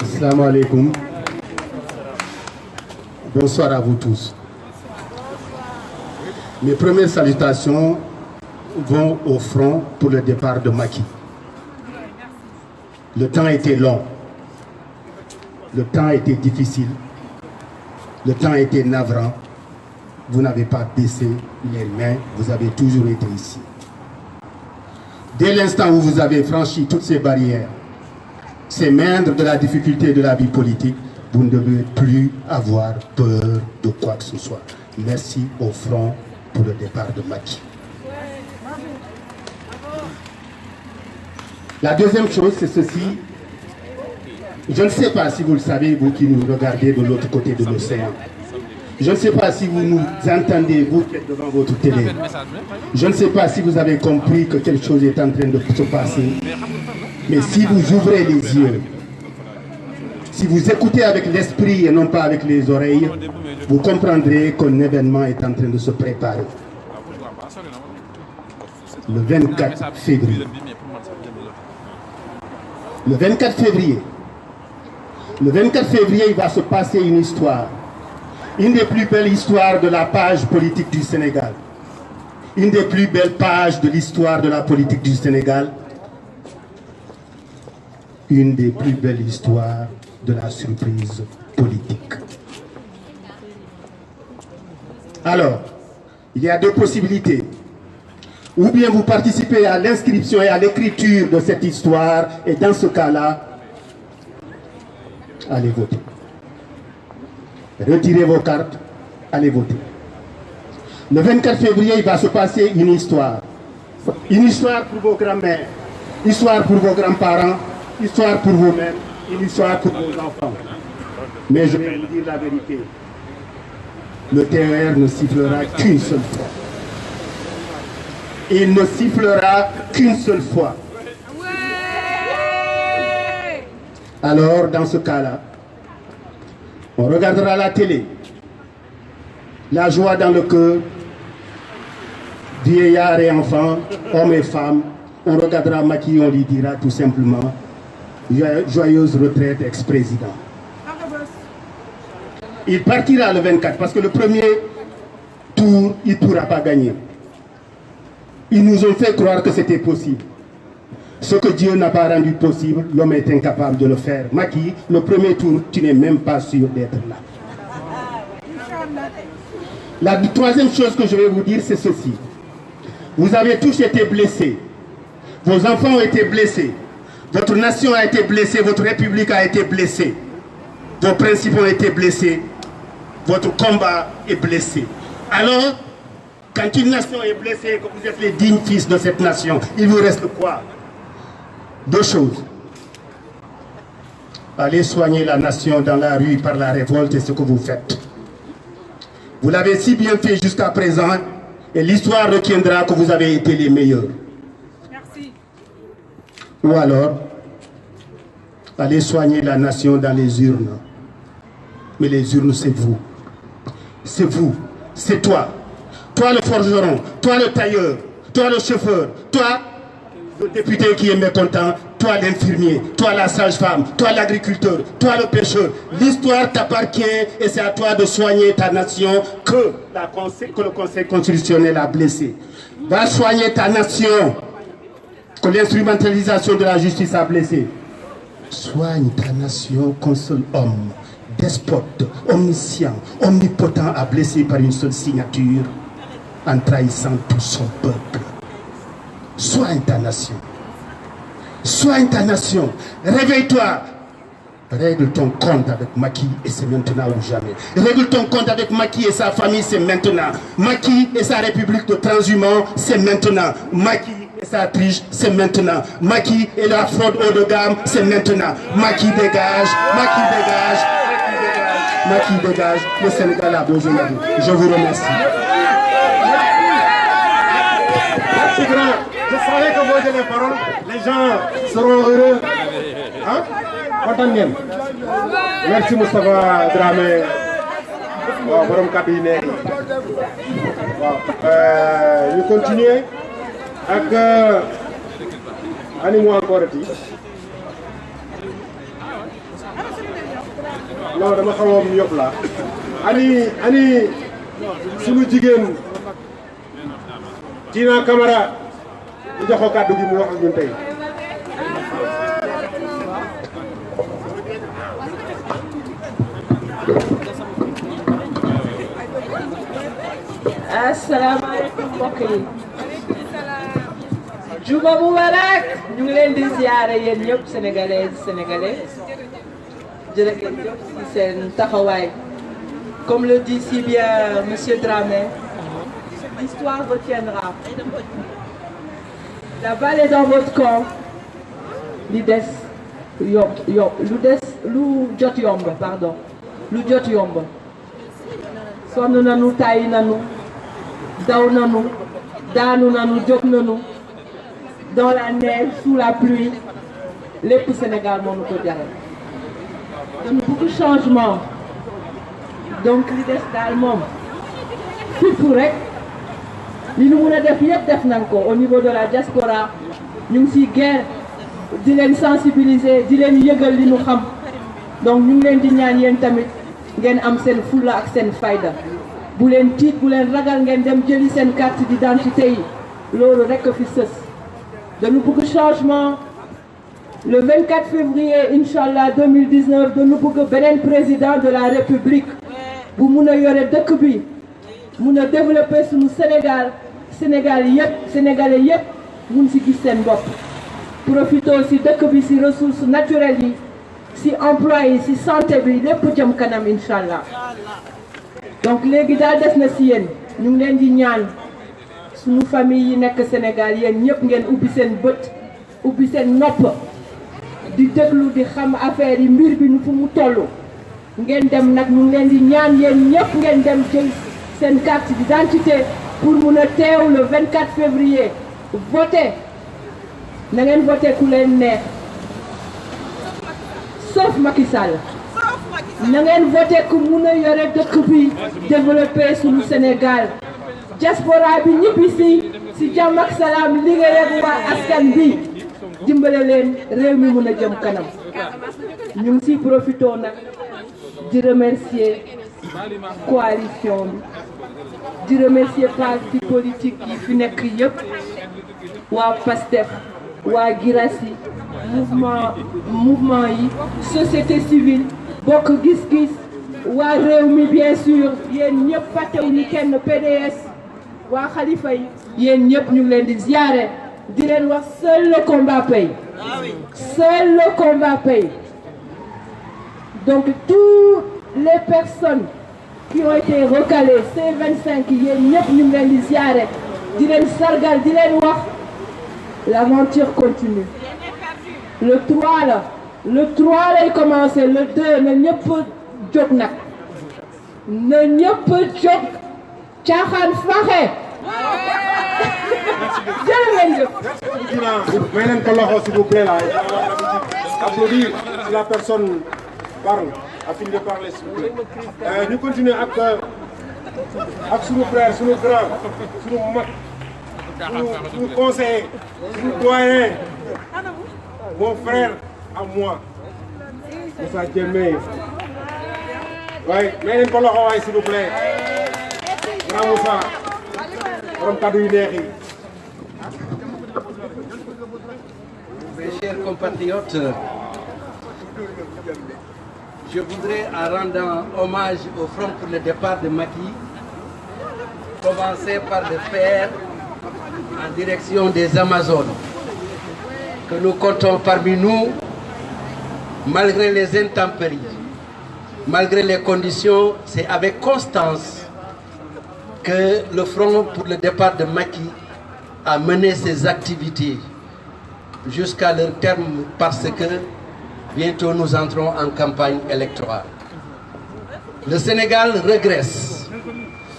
Assalamu alaikum. Bonsoir à vous tous. Mes premières salutations vont au front pour le départ de Macky. Le temps a été long. Le temps a été difficile. Le temps a été navrant. Vous n'avez pas baissé les mains. Vous avez toujours été ici. Dès l'instant où vous avez franchi toutes ces barrières, ces méandres de la difficulté de la vie politique, vous ne devez plus avoir peur de quoi que ce soit. Merci au front pour le départ de Macky. La deuxième chose, c'est ceci. Je ne sais pas si vous le savez, vous qui nous regardez de l'autre côté de l'océan. Je ne sais pas si vous nous entendez, vous qui êtes devant votre télé. Je ne sais pas si vous avez compris que quelque chose est en train de se passer. Mais si vous ouvrez les yeux, si vous écoutez avec l'esprit et non pas avec les oreilles, vous comprendrez qu'un événement est en train de se préparer. Le 24 février. Le 24 février. Le 24 février, il va se passer une histoire. Une des plus belles histoires de la page politique du Sénégal. Une des plus belles pages de l'histoire de la politique du Sénégal. Une des plus belles histoires de la surprise politique. Alors, il y a deux possibilités. Ou bien vous participez à l'inscription et à l'écriture de cette histoire, et dans ce cas-là, allez voter. Retirez vos cartes, allez voter. Le 24 février, il va se passer une histoire. Une histoire pour vos grands-mères, histoire pour vos grands-parents, histoire pour vous-mêmes, une histoire pour vos enfants. Mais je vais vous dire la vérité. Le TER ne sifflera qu'une seule fois. Il ne sifflera qu'une seule fois. Alors, dans ce cas-là, on regardera la télé, la joie dans le cœur, vieillards et enfants, hommes et femmes. On regardera Macky, on lui dira tout simplement joyeuse retraite ex-président. Il partira le 24 parce que le premier tour, il ne pourra pas gagner. Ils nous ont fait croire que c'était possible. Ce que Dieu n'a pas rendu possible, l'homme est incapable de le faire. Macky, le premier tour, tu n'es même pas sûr d'être là. La troisième chose que je vais vous dire, c'est ceci. Vous avez tous été blessés. Vos enfants ont été blessés. Votre nation a été blessée. Votre république a été blessée. Vos principes ont été blessés. Votre combat est blessé. Alors, quand une nation est blessée et que vous êtes les dignes fils de cette nation, il vous reste quoi? Deux choses. Allez soigner la nation dans la rue par la révolte, et ce que vous faites. Vous l'avez si bien fait jusqu'à présent, et l'histoire retiendra que vous avez été les meilleurs. Merci. Ou alors, allez soigner la nation dans les urnes. Mais les urnes, c'est vous. C'est vous. C'est toi. Toi le forgeron, toi le tailleur, toi le chauffeur, toi le député qui est mécontent, toi l'infirmier, toi la sage-femme, toi l'agriculteur, toi le pêcheur. L'histoire t'appartient et c'est à toi de soigner ta nation que le Conseil constitutionnel a blessé. Va soigner ta nation que l'instrumentalisation de la justice a blessé. Soigne ta nation qu'un seul homme, despote, omniscient, omnipotent a blessé par une seule signature en trahissant tout son peuple. Soigne ta nation. Soigne ta nation. Réveille-toi. Règle ton compte avec Macky et c'est maintenant ou jamais. Règle ton compte avec Macky et sa famille, c'est maintenant. Macky et sa république de transhumants, c'est maintenant. Macky et sa triche, c'est maintenant. Macky et la fraude haut de gamme, c'est maintenant. Macky dégage, Macky dégage, Macky dégage. Le Sénégal a besoin de vous. Je vous remercie. Merci grand. Je savais que vous avez les paroles. Les gens seront heureux. Hein? Content ngeen. Merci Moustapha Dramé. Waaw borom kàddu yi neex. Waaw ñu continuer ak animaux encore ti. Non dama xaw a yóbbu la. Ani sunu jigéen Tina Camara ñu jox ko kàddu gi mu wax ak ñun tey. asalaamaaleykum mbokk yi. Juma Mubarak ñu ngi leen di ziare yéen ñëpp sénégalais sénégalais jërë ngeen jëf ci seen taxawaay. Comme le dit si bien monsieur Dramé, l'histoire retiendra. La balle est dans votre camp. Lu jot yomb pardon. Lu jot yomb. Sonn nanu tàyyi nanu daw nanu daanu nanu jóg nanu dans la neige sous la pluie lépp Sénégal moo nu ko jaral. dañu bëgg changement. Donc li des daal moom surtout rek li ñu mun a def yëpp def nañ ko au niveau de la diaspora ñu ngi siy guerre di leen sensibiliser di leen yëgal li ñu xam donc ñu ngi leen di ñaan yéen tamit ngeen am seen fulla ak seen fayda bu leen tiit bu leen ragal ngeen dem jëli seen carte d'identité yi loolu rek fi sës dañu bëgg changement. Le 24 février inchallah 2019 dañu bëgg beneen président de la République bu mun a yore dëkk bi mun a développer suñu Sénégalais yépp mun si gis seen bopp. Profitoo si dëkk bi si ressources naturelles yi si emploi yi si santé bi lépp jëm kanam inchallah. Donc léegi daal des na si yéen ñu ngi leen di ñaan suñu famille yi nekk Sénégal yéen ñëpp ngeen ubbi seen bët ubbi seen nopp di déglu di xam affaire yi mbir bi nu fu mu toll. ngeen dem nag ñu ngi leen di ñaan yéen ñëpp ngeen dem jël seen carte d'identité pour mun a teew le 24 février voter na ngeen voter ku leen neex sauf Macky Sall na ngeen voter ku mun a yore dëkk bi développer suñu Sénégal diaspora bi ñibbi si jàmm ak salaam liggéey ak waa askan bi dimbale leen réew mi mun a jëm kanam ñu ngi siy profitoo nag di remercier coalition bi di remercier parti politique yi fi nekk yëpp waa PASTEF waa Girassi mouvement yi société civile bokk gis-gis waa réew mi bien sûr yéen ñëpp fàttewuñu kenn PDS waa Khalifa yi yéen ñëpp ñu ngi leen di ziare di leen wax seul le combat paye. Seul le combat paye. Donc toutes les personnes qui ont été recalées, ces 25 yéen ñëpp ñu ngi leen di ziare di leen sargal di leen wax l'aventure continue. Le 3 là, le 3 lay commencé, le 2 na ñëpp jóg nag na ñëpp jóg caaxaan faxe. Mais leen ko loxo s'il vous plaît là. Applaudir si la personne parle, a fini de parler s'il vous plaît. Ñu continuer ak sunu frère, sunu grand, sunu mag, sunu conseiller, sunu doyen, mon frère à moi, Moussa Diémé. Oui, mais leen ko loxo waay s'il vous plaît. Grand Moussa. Mes chers compatriotes, je voudrais, en rendant hommage au Front pour le départ de Macky, commencer par le faire en direction des Amazones, que nous comptons parmi nous, malgré les intempéries, malgré les conditions. C'est avec constance que le Front pour le départ de Macky a mené ses activités jusqu'à leur terme, parce que bientôt nous entrons en campagne électorale. Le Sénégal régresse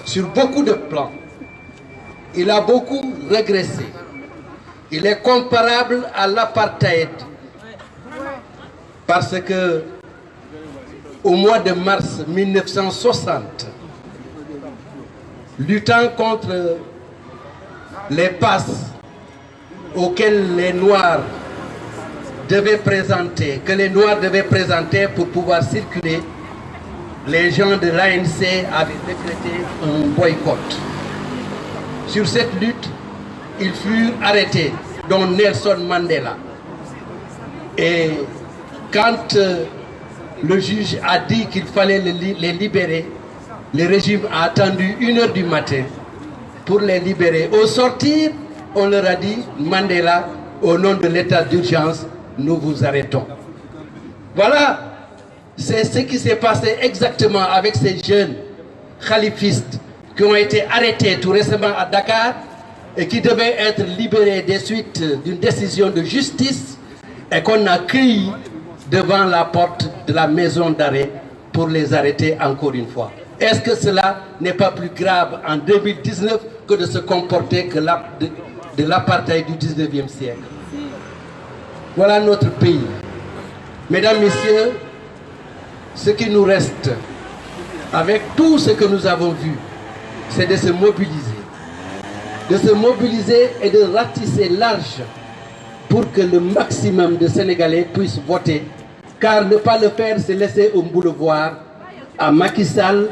sur beaucoup de plans. Il a beaucoup régressé. Il est comparable à l'apartheid, parce que au mois de mars 1960, luttant contre les passes auxquelles les Noirs devaient présenter, que les Noirs devaient présenter pour pouvoir circuler, les gens de l'ANC avaient décrété un boycott. Sur cette lutte, ils furent arrêtés, dont Nelson Mandela. Et quand le juge a dit qu'il fallait les libérer, le régime a attendu 1 h du matin pour les libérer. Au sortir, on leur a dit, Mandela, au nom de l'état d'urgence, nous vous arrêtons. Voilà, c'est ce qui s'est passé exactement avec ces jeunes khalifistes qui ont été arrêtés tout récemment à Dakar et qui devaient être libérés des suites d'une décision de justice et qu'on a cueillis devant la porte de la maison d'arrêt pour les arrêter encore une fois. Est-ce que cela n'est pas plus grave en 2019 que de se comporter que de l'apartheid du 19e siècle? Voilà notre pays. Mesdames, Messieurs, ce qui nous reste, avec tout ce que nous avons vu, c'est de se mobiliser. De se mobiliser et de ratisser large pour que le maximum de Sénégalais puissent voter. Car ne pas le faire, c'est laisser au boulevard à Macky Sall,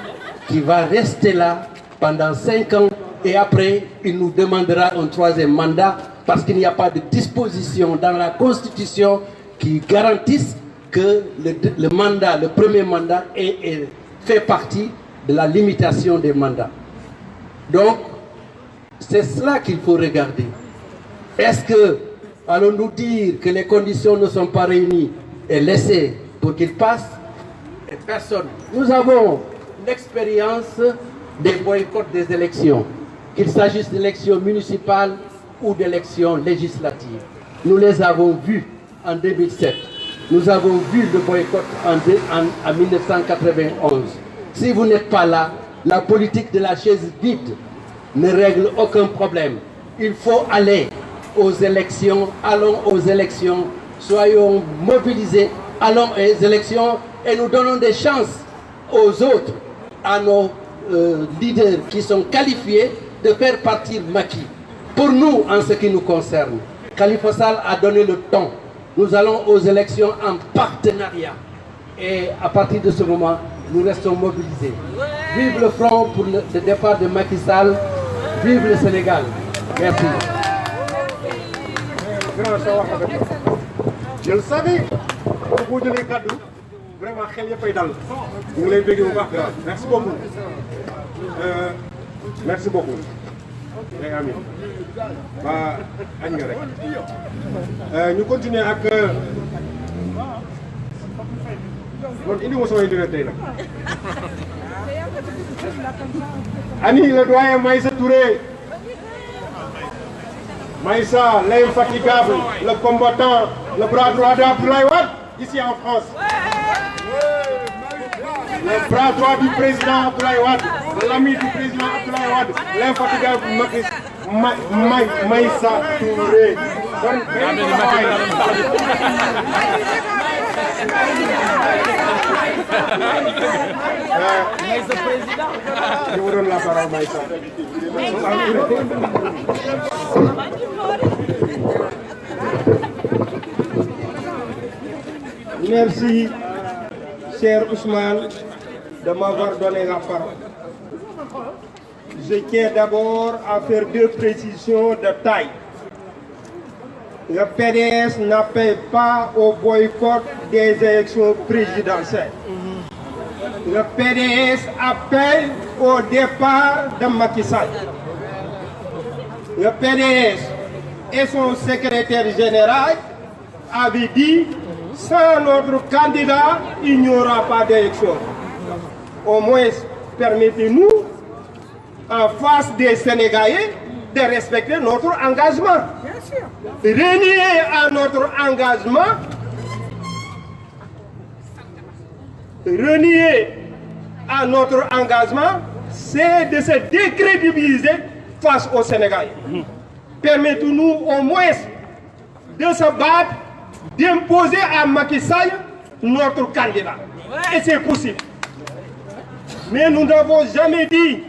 qui va rester là pendant 5 ans et après il nous demandera un 3e mandat, parce qu'il n'y a pas de disposition dans la Constitution qui garantisse que le mandat, le premier mandat fait partie de la limitation des mandats. Donc c'est cela qu'il faut regarder. Est-ce que allons-nous dire que les conditions ne sont pas réunies et laisser pour qu'il passe? Et personne. Nous avons l'expérience des boycotts des élections, qu'il s'agisse d'élections municipales ou d'élections législatives. Nous les avons vus en 2007. Nous avons vu le boycott en 1991. Si vous n'êtes pas là, la politique de la chaise vide ne règle aucun problème. Il faut aller aux élections, allons aux élections, soyons mobilisés, allons aux élections et nous donnons des chances aux autres, à nos leaders qui sont qualifiés de faire partir Macky. Pour nous, en ce qui nous concerne, Khalifa Sall a donné le ton. Nous allons aux élections en partenariat. Et à partir de ce moment, nous restons mobilisés. Vive le Front pour le départ de Macky Sall. Vive le Sénégal. Merci. Je le savais. Vraiment, merci beaucoup. Merci beaucoup. day amiin ba añ nga rek ñu continuer ak man indi ma samay dina tey nag ani le doyen Maïssa Touré Maïssa l'infatigable, le combattant, le bras droit d'Abdoulaye Wade ici en France. Le bras droit du président Abdoulaye Wade, l'ami du président Abdoulaye Wade, l'infatigable Maïssa Touré. Je vous donne la parole, Maïssa. Merci, cher Ousmane, de m'avoir donné la parole. Je tiens d'abord à faire deux précisions de taille. Le PDS n'appelle pas au boycott des élections présidentielles. Le PDS appelle au départ de Macky Sall. Le PDS et son secrétaire général avaient dit sans notre candidat, il n'y aura pas d'élection. Au moins, permettez-nous, en face des Sénégalais, de respecter notre engagement. Renier à notre engagement, c'est de se décrédibiliser face au Sénégal. Permettez-nous au moins de se battre, d'imposer à Macky Sall notre candidat. Et c'est possible. Mais nous n'avons jamais dit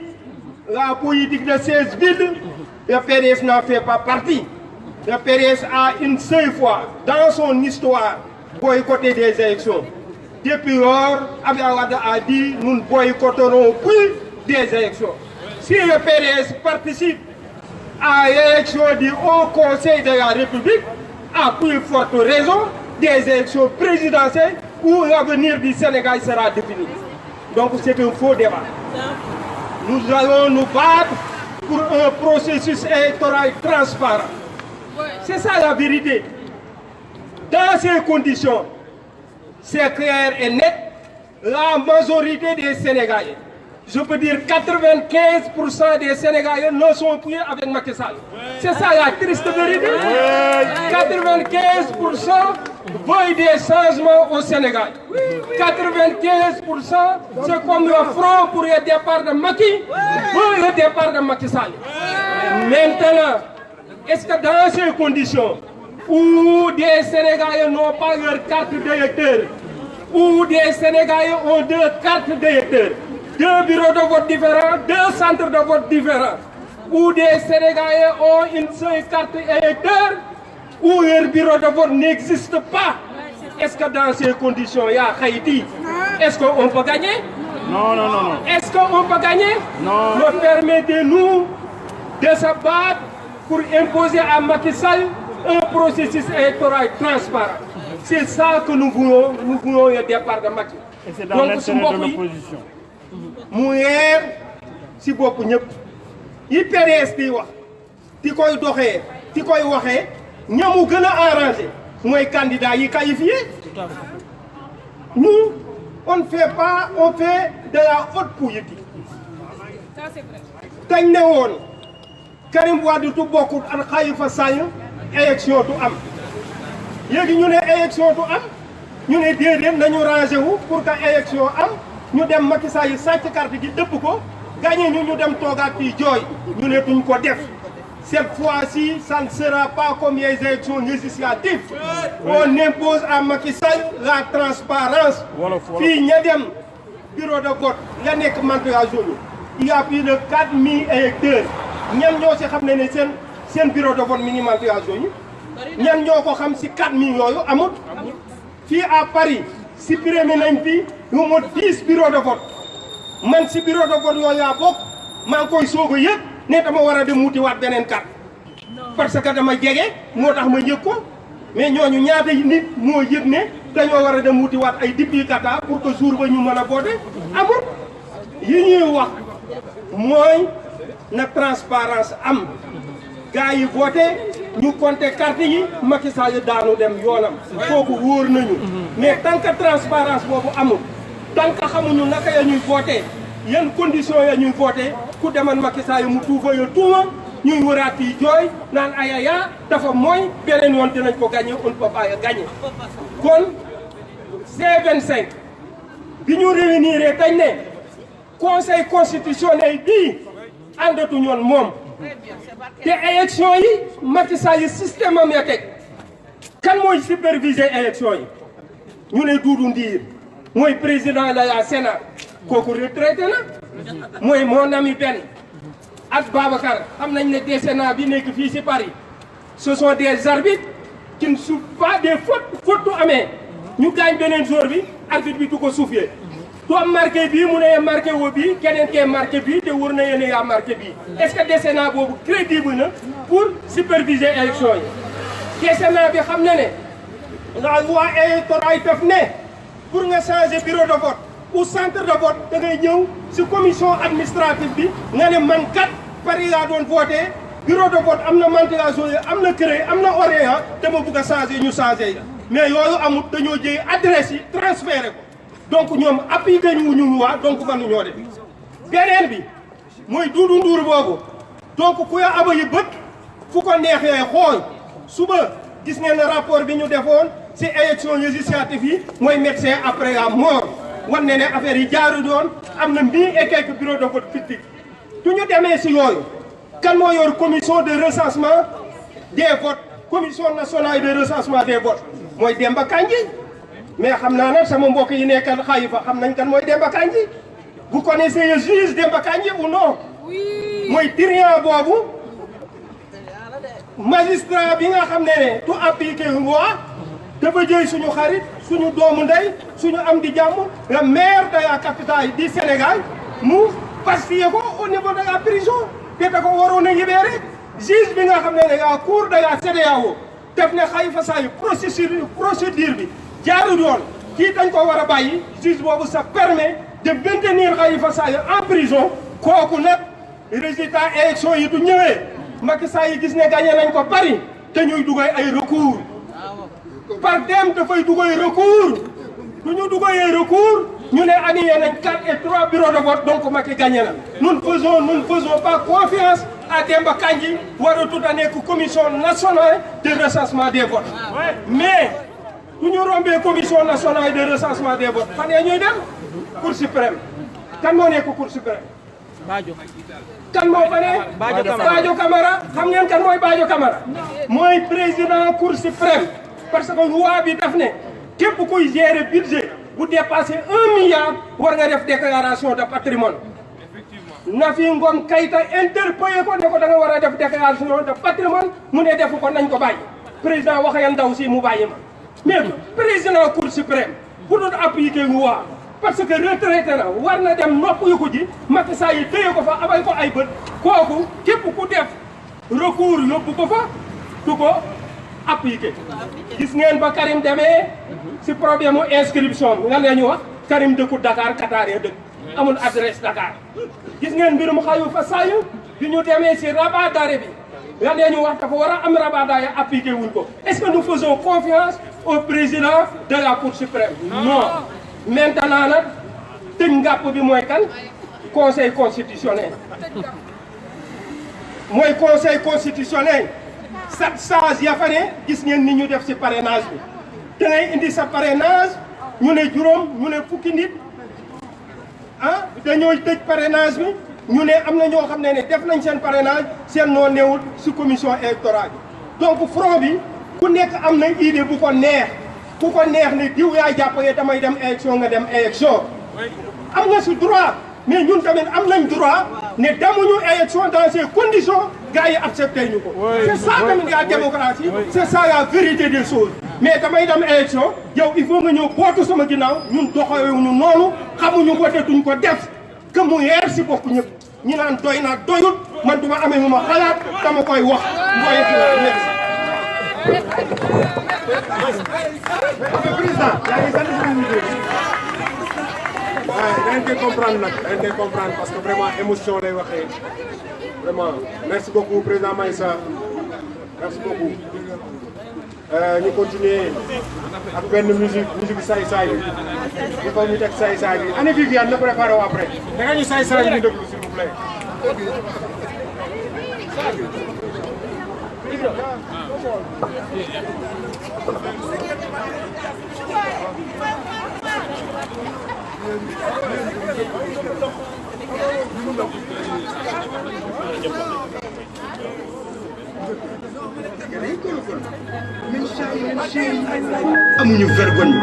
la politique de 16 villes, le PDS n'en fait pas partie. Le PDS a une seule fois dans son histoire boycotté des élections. Depuis lors, Abdoulaye Wade a dit nous ne boycotterons plus des élections. Si le PDS participe à l'élection du Haut Conseil de la République, à plus forte raison, des élections présidentielles où l'avenir du Sénégal sera défini. Donc c'est un faux débat. Nous allons nous battre pour un processus électoral transparent. C'est ça la vérité. Dans ces conditions, c'est clair et net, la majorité des Sénégalais, je peux dire 95% des Sénégalais ne sont plus avec Macky Sall. C'est ça la triste vérité. 95% veulent des changements au Sénégal. 95%, c'est comme le front pour le départ de Macky, pour le départ de Macky Sall. Maintenant, est-ce que dans ces conditions, où des Sénégalais n'ont pas leur carte d'électeur, où des Sénégalais ont deux cartes d'électeur, deux bureaux de vote différents, deux centres de vote différents, où des Sénégalais ont une seule carte électeur, où leur bureau de vote n'existe pas. Est-ce que dans ces conditions, il y a Haïti, est-ce qu'on peut gagner? Non, non, non, non. Est-ce qu'on peut gagner? Non. Mais permettez-nous de se battre pour imposer à Macky Sall un processus électoral transparent. C'est ça que nous voulons le départ de Macky. Et c'est dans l'intérêt de l'opposition. Mourir, si beaucoup ñep yi PDS di wax ti koy doxé ti koy waxé ñamu gëna arranger moy candidat yi qualifié. Nous on fait de la haute politique. Ça c'est vrai. Tañ né won Karim Wade tu bokut ak Khalifa Sall élection tu am. Légui ñu né élection tu am, ñu né dédé nañu ranger wu pour que élection am. Nous dem Macky Sall yi sàcc carte gi dëpp ko gagné ñu dem toogaat fii jooy ñu ne duñ ko def cette fois-ci ça ne sera pas comme les élections législatives. On impose à Macky Sall la transparence. Fii ña dem bureau de vote ya nekk Mantes-la-Jolie il y a plus de 4000 électeurs ñan ñoo si xam ne seen bureau de vote mini Mantes-la-Jolie ñan ñoo ko xam si 4000 yooyu amul fii à Paris supprimé nañ fi lu mot 10 bureaux de vote man si bureau de vote yooyu laa bokk maa ngi koy soog a yëg ne dama war a dem wutiwaat beneen carte parce que dama jege moo tax ma yëg ko mais ñooñu ñaata nit moo yëg ne dañoo war a dem wutiwaat ay duplicata pour que jour ba ñu mën a voter amul yi ñuy wax mooy na transparence am gars yi voté ñu compté carte yi Macky Sall daanu dem yoonam kooku wóor nañu mais tant que transparence boobu amul tant que xamuñu naka ya ñuy voté yan conditions ya ñuy voté ku deman Macky Sall mu tuufa ya tuuma ñuy wëraat yi jooy naan ayaya dafa mooy beneen yoon dinañ ko gagné on ne peut pas gagné kon C25 bi ñu réunir dañ ne conseil constitutionnel bii àndatu ñoon moom te élection yi Macky Sall yi système am ya teg kan mooy superviser élection yi ñu ne Doudou Ndir mooy président de la Sénat kooku retraité na mooy mon ami Ben ak Babacar xam nañ ne des Sénat bi nekk fii ci Paris ce sont des arbitres qui ne souffrent pas des fautes du amee ñu gaañ beneen jour bi arbitre bi du ko souffler to am marqué bii mu ne marqué woo bii keneen kee marqué bii te wër na yéen yaa marqué bii est-ce que décennat boobu crédible na pour superviser élection yi décennat bi xam na ne la loi électorale daf ne pour nga changer bureau de vote ou centre de vote da ngay ñëw ci commission administrative bi nga ne man kat Paris laa doon voté bureau de vote am na ventilation yi am na cré am na horaire te ma bëgg a changer ñu changer mais yooyu amul dañoo jëy adresse yi transféré ko donc ñoom appliqué ñu loi donc mënuñoo def beneen bi mooy Doudou Ndour boobu donc ku ya aba yi bët fu ko neexee xool suba gis ngeen rapport bi ñu defoon ci élection législative yi mooy médecin après la mort wan ne ne affaire yi jaaru doon am na 1000 et quelques bureaux de vote fictifs du ñu demee ci yooyu kan moo yor commission de recensement des votes commission nationale de recensement des votes mooy Demba Kandji mais xam naa nag sama mbokk yi nekk Khalifa xam nañ kan mooy Demba Kandji vous connaissez le juge Demba Kandji ou non mooy triant boobu magistrat bi nga xam ne tu appliqué loi dafa jëy suñu xarit suñu doomu ndey suñu am di jàmm le maire de la capitale du Sénégal mu pacifié ko au niveau de la prison te da ko waroon a libéré juge bi nga xam ne la cour de la CEDEAO def ne Khalifa Sall procédure bi jaarul yoon kii dañ ko war a bàyyi juge boobu ça permet de maintenir Khalifa Sall en prison kooku nag résultat élection yi du ñëwee Macky Sall yi gis ne gagné nañ ko Paris te ñuy dugal ay recours par dem dafay dugal recours du ñu dugalee recours ñu ne annulé nañ 4 et 3 bureaux de vote donc Macky gagné na nous ne faisons pas confiance à Demba Kandji war a tout a nekk commission nationale de recensement des votes mais bu ñu rombee commission nationale de recensement des votes fan yii ñuy dem cour suprême kan moo nekk cour suprême. kan moo fa ne. Badio Camara xam ngeen kan mooy Badio Camara. mooy président cour suprême parce que loi bi daf ne képp kuy gérer budget bu dépassé 1 milliard war nga def déclaration de patrimoine. Nafi Ngom Keïta interpellé ko ne ko da nga war a def déclaration de patrimoine mu ne defu ko nañ ko bàyyi président wax ya ndaw si mu bàyyi ma. mais président cour suprême bu doon appliquer loi parce que retraité na war na dem nopp yu ko ji Macky Sall yi téye ko fa abay ko ay bët kooku képp ku def recours yóbbu ko fa du ko appliqué. gis ngeen ba Karim demee si problème mu inscription bi nga leen ñu wax Karim dëkku Dakar Qatar ya dëkk amul adresse Dakar. gis ngeen mbirum Khalifa Sall bi ñu demee si rabat d'arrêt bi nga leen ñu wax dafa war a am rabat d'arrêt appliqué wuñ ko est-ce que nous faisons confiance au président de la Cour suprême. non maintenant nag tëj ngàpp bi mooy kan conseil constitutionnel. mooy conseil constitutionnel sat sages ya fa ne gis ngeen ni ñu def ci parrainage bi da ngay indi sa parrainage ñu ne juróom ñu ne fukki nit ah dañooy tëj parrainage bi ñu ne am na ñoo xam ne def nañ seen parrainage seen noo newul ci commission électorale bi donc front bi ku nekk am na idée bu ko neex ku ko neex ne diw yaa jàppale damay dem élection nga dem élection am nga ci droit mais ñun tamit am nañ droit ne demuñu élection dans ces conditions gars yi accepté ñu ko. c'est ça tamit la démocratie c'est ça la vérité des choses. mais damay dem élection yow il faut nga ñëw bootu sama ginnaaw ñun doxalewuñu noonu xamuñu ko te duñ ko def que mu yeer si bokk ñëpp ñi naan doy naa doyut man duma amee lu ma xalaat dama koy wax mooy président waaye dañ koy comprendre nag dañ koy comprendre parce que vraiment émotion lay waxee vraiment merci beaucoup président Maïssa merci beaucoup ñu continuer ak benn musique saay-saay bi il faut ñu teg saay-saay bi année Viviane na préparé wu après da nga ñu saay-saay bi ñu déglu s'il vous plaît. amuñu vergogne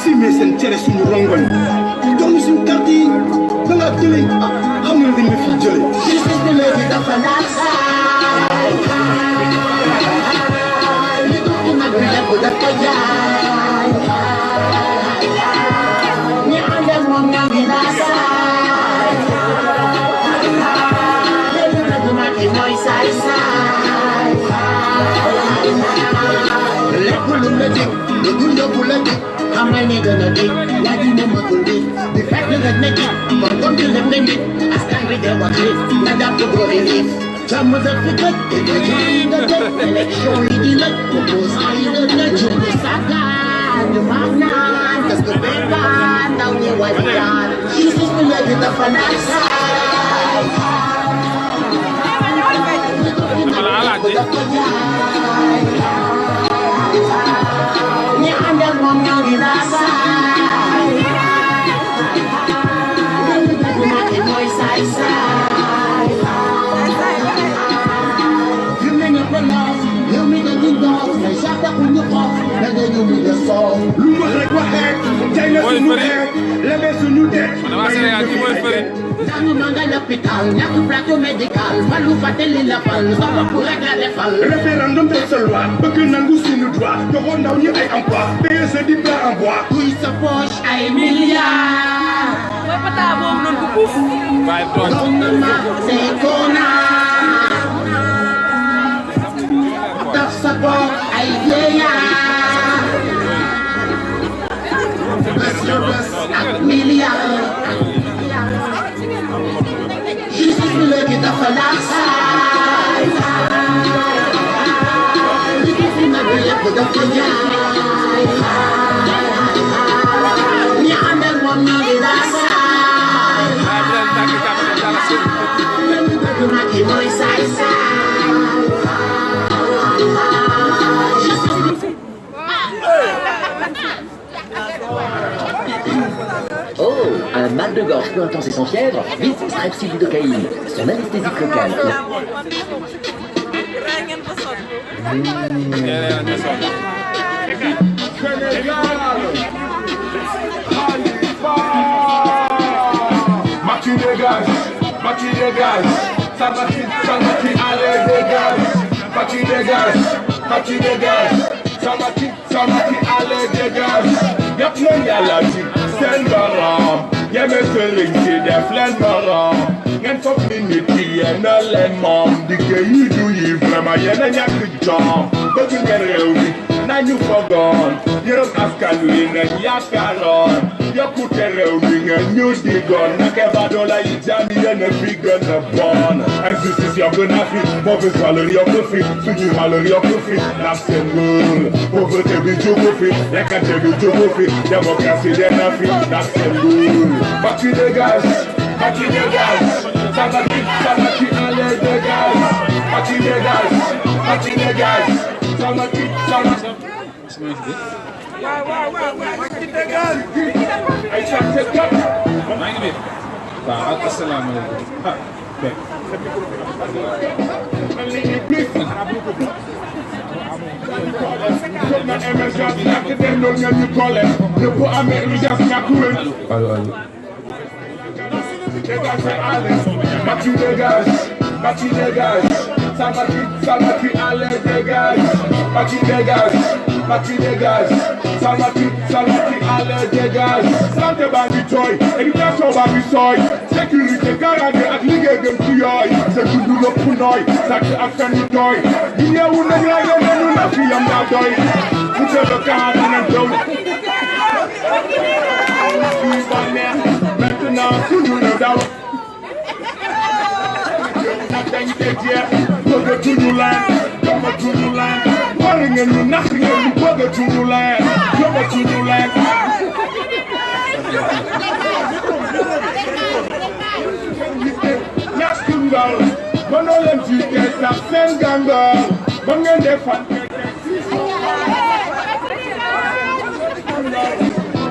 simee seen cere suñu rongoñ jox ñu suñu carte yi da ngaa jëlee xam nga dañ ma fi jëlee. justice bi léegi dafa naat saay li dugg nag bi lépp daf ko jaay ñi ànd ak moom ñoo ngi naat saay léegi nag mag yi mooy saay saay lépp lu la dig lu dul yóbbu la dig xamal ni gën a dig waa ji ne mëtul dig di fekk rek ne dig kon kon di lem ne nit askan bi de wax li nga jàpp góori liif jàmm daf fi gëj te nga jaay nga gëj élection yi di lëj opposant yi nga lëj jumbi sagaan ñu maam naan parce que béykat ndaw ñi wàññaan justice bi léegi dafa naan saay ñi àndal moom ñoo ngi naa saay Macky mooy saay saay fi mu ne ñëpp laas yow mi nga gis dox mais chaque fois ñu xof da nga ñu mi de soow lu wax rek waxee tey la suñu xeet lebe suñu det dañu ma nga l'hôpital ñàkk plateau médical falu fàttali la fal sa bopp rek la defal référendum de sa loi bëgg nangu suñu droit joxoon ndaw ñi ay emploi payer sa diplôme en bois kuy sa poche ay milliards mooy pata boobu noonu ko puuf gouvernement c'est kona daf sa bopp ay vieillard bés yo bés ak milliards justice bi léegi dafa laal saay liggéey fi nag lépp dafa jaay ñi ànd ak moom ñoo ngi laal saay Macky mooy saay Oh, un mal de gorge peu intense et sans fièvre, vite strepsilidocaïne, son anesthésique locale. Macky dégage, Macky dégage, Samaki allez dégage, Macky dégage, Macky dégage, Samaki allez dégage. Yap nañ Yàlla ci seen borom yeme sëriñ si def leen borom ngeen foog nit yi yéen a leen moom liggéey yi du yi vraiment yéen a ñàkk jom bëgg ngeen réew mi nañu fogoon yërëm askan wi ngeen yaakaaroon yokkute réew mi ngeen ñu digoon naka badoola yi jaami yéen a fi gën a bon injustice yokk na fi mauvaise valeur yokk fi suñu valeur yokk fi naaf seen nguur pauvreté bi jógu fi lekkante bi jógu fi démocratie dena fi naaf seen nguur Macky dégage Macky dégage Samaki allez dégage Macky dégage Macky dégage Samaki Macky dégage ay sant kat maa ngi biir waaw asalaamaaleykum émergence ñàkk dem loolu nga ñu collé lépp amee urgence ñàkk wér allo dégage Macky dégage Macky dégage Samaki allez dégage Macky dégage Macky dégage Samaki allez dégage santé baa ngi tooy éducation baa ngi sooy sécurité kaaraange ak liggéey gëm ci yooy sa dundu lépp nooy sàcc ak fen yu tooy ñu yeewu nañ la nañu na fi yam naa doy mu tëdd kaa dinañ dow fii ba neex maintenant suñu la daw nag dañ jeex bëgg tuñu leen dama tuñu leen war ngeen ñu nax ngeen ñu bëgg tuñu leen dama tuñu leen ñaskungal mënoo leen ci kees ndax seen gàngoor mën ngeen defal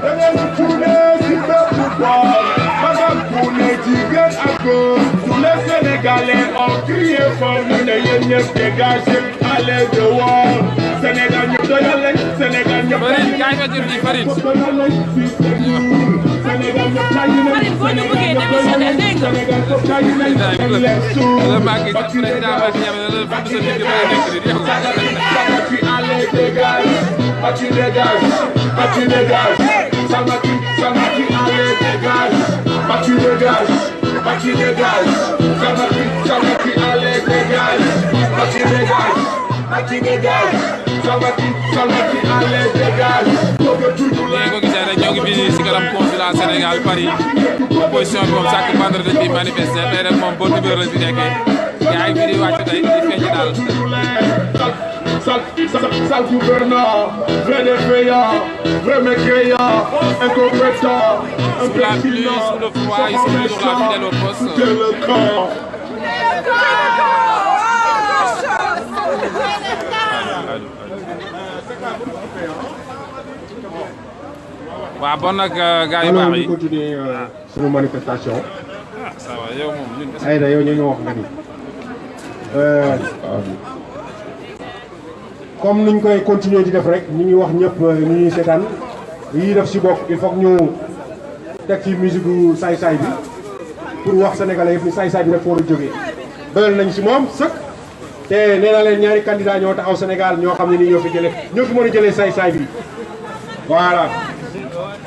da ngeen tuune ci bépp boor magam tuune jigéen ak góor tous les Sénégalais ont crié fort ñu ne yéen ñëpp dégagez allez dehors Sénégal ñëpp doyal lañ Sénégal ñëpp doyal lañ Sénégal ñëpp tayi nañ Sénégal ñëpp doyal lañ Sénégal ñëpp tayi nañ leen suuf Salmaki allez dégage Salmaki dégage Salmaki dégage Salmaki allez dégage Salmaki dégage Salmaki dégage Salmaki allez dégage Salmaki dégage Salmaki dégage Salmaki allez dégage ko gisee rek ñoo ngi fii si kanam consulat Sénégal Paris opposition bi moom chaque vendredi dañ fiy manifester tey rek moom bonne humeur lañ fi nekkee gars yi fi di wàcc tey di feeñ daal. Sale gouverneur, vrai défaillant, vrai mécréant, incompétent, sous la pluie, sous le froid, ils sont toujours là fidèles au poste. le camp. waaw bon nag gars yu baax yi continuer suñu manifestation. ça va yow moom ñun. Aïda yow ñu wax nga ni. comme niñ koy continuer di def rek ñu ngi wax ñëpp ñu ñuy seetaan yi def si bokk il faut que ñu teg ci musique gu saay-saay bi pour wax sénégalais yëpp ni saay-saay bi rek foo war a jógee. bëggal nañ si moom sëkk te nee naa leen ñaari candidat ñoo taxaw Sénégal ñoo xam ne ni ñoo fi mën a jëlee saay-saay bi voilà.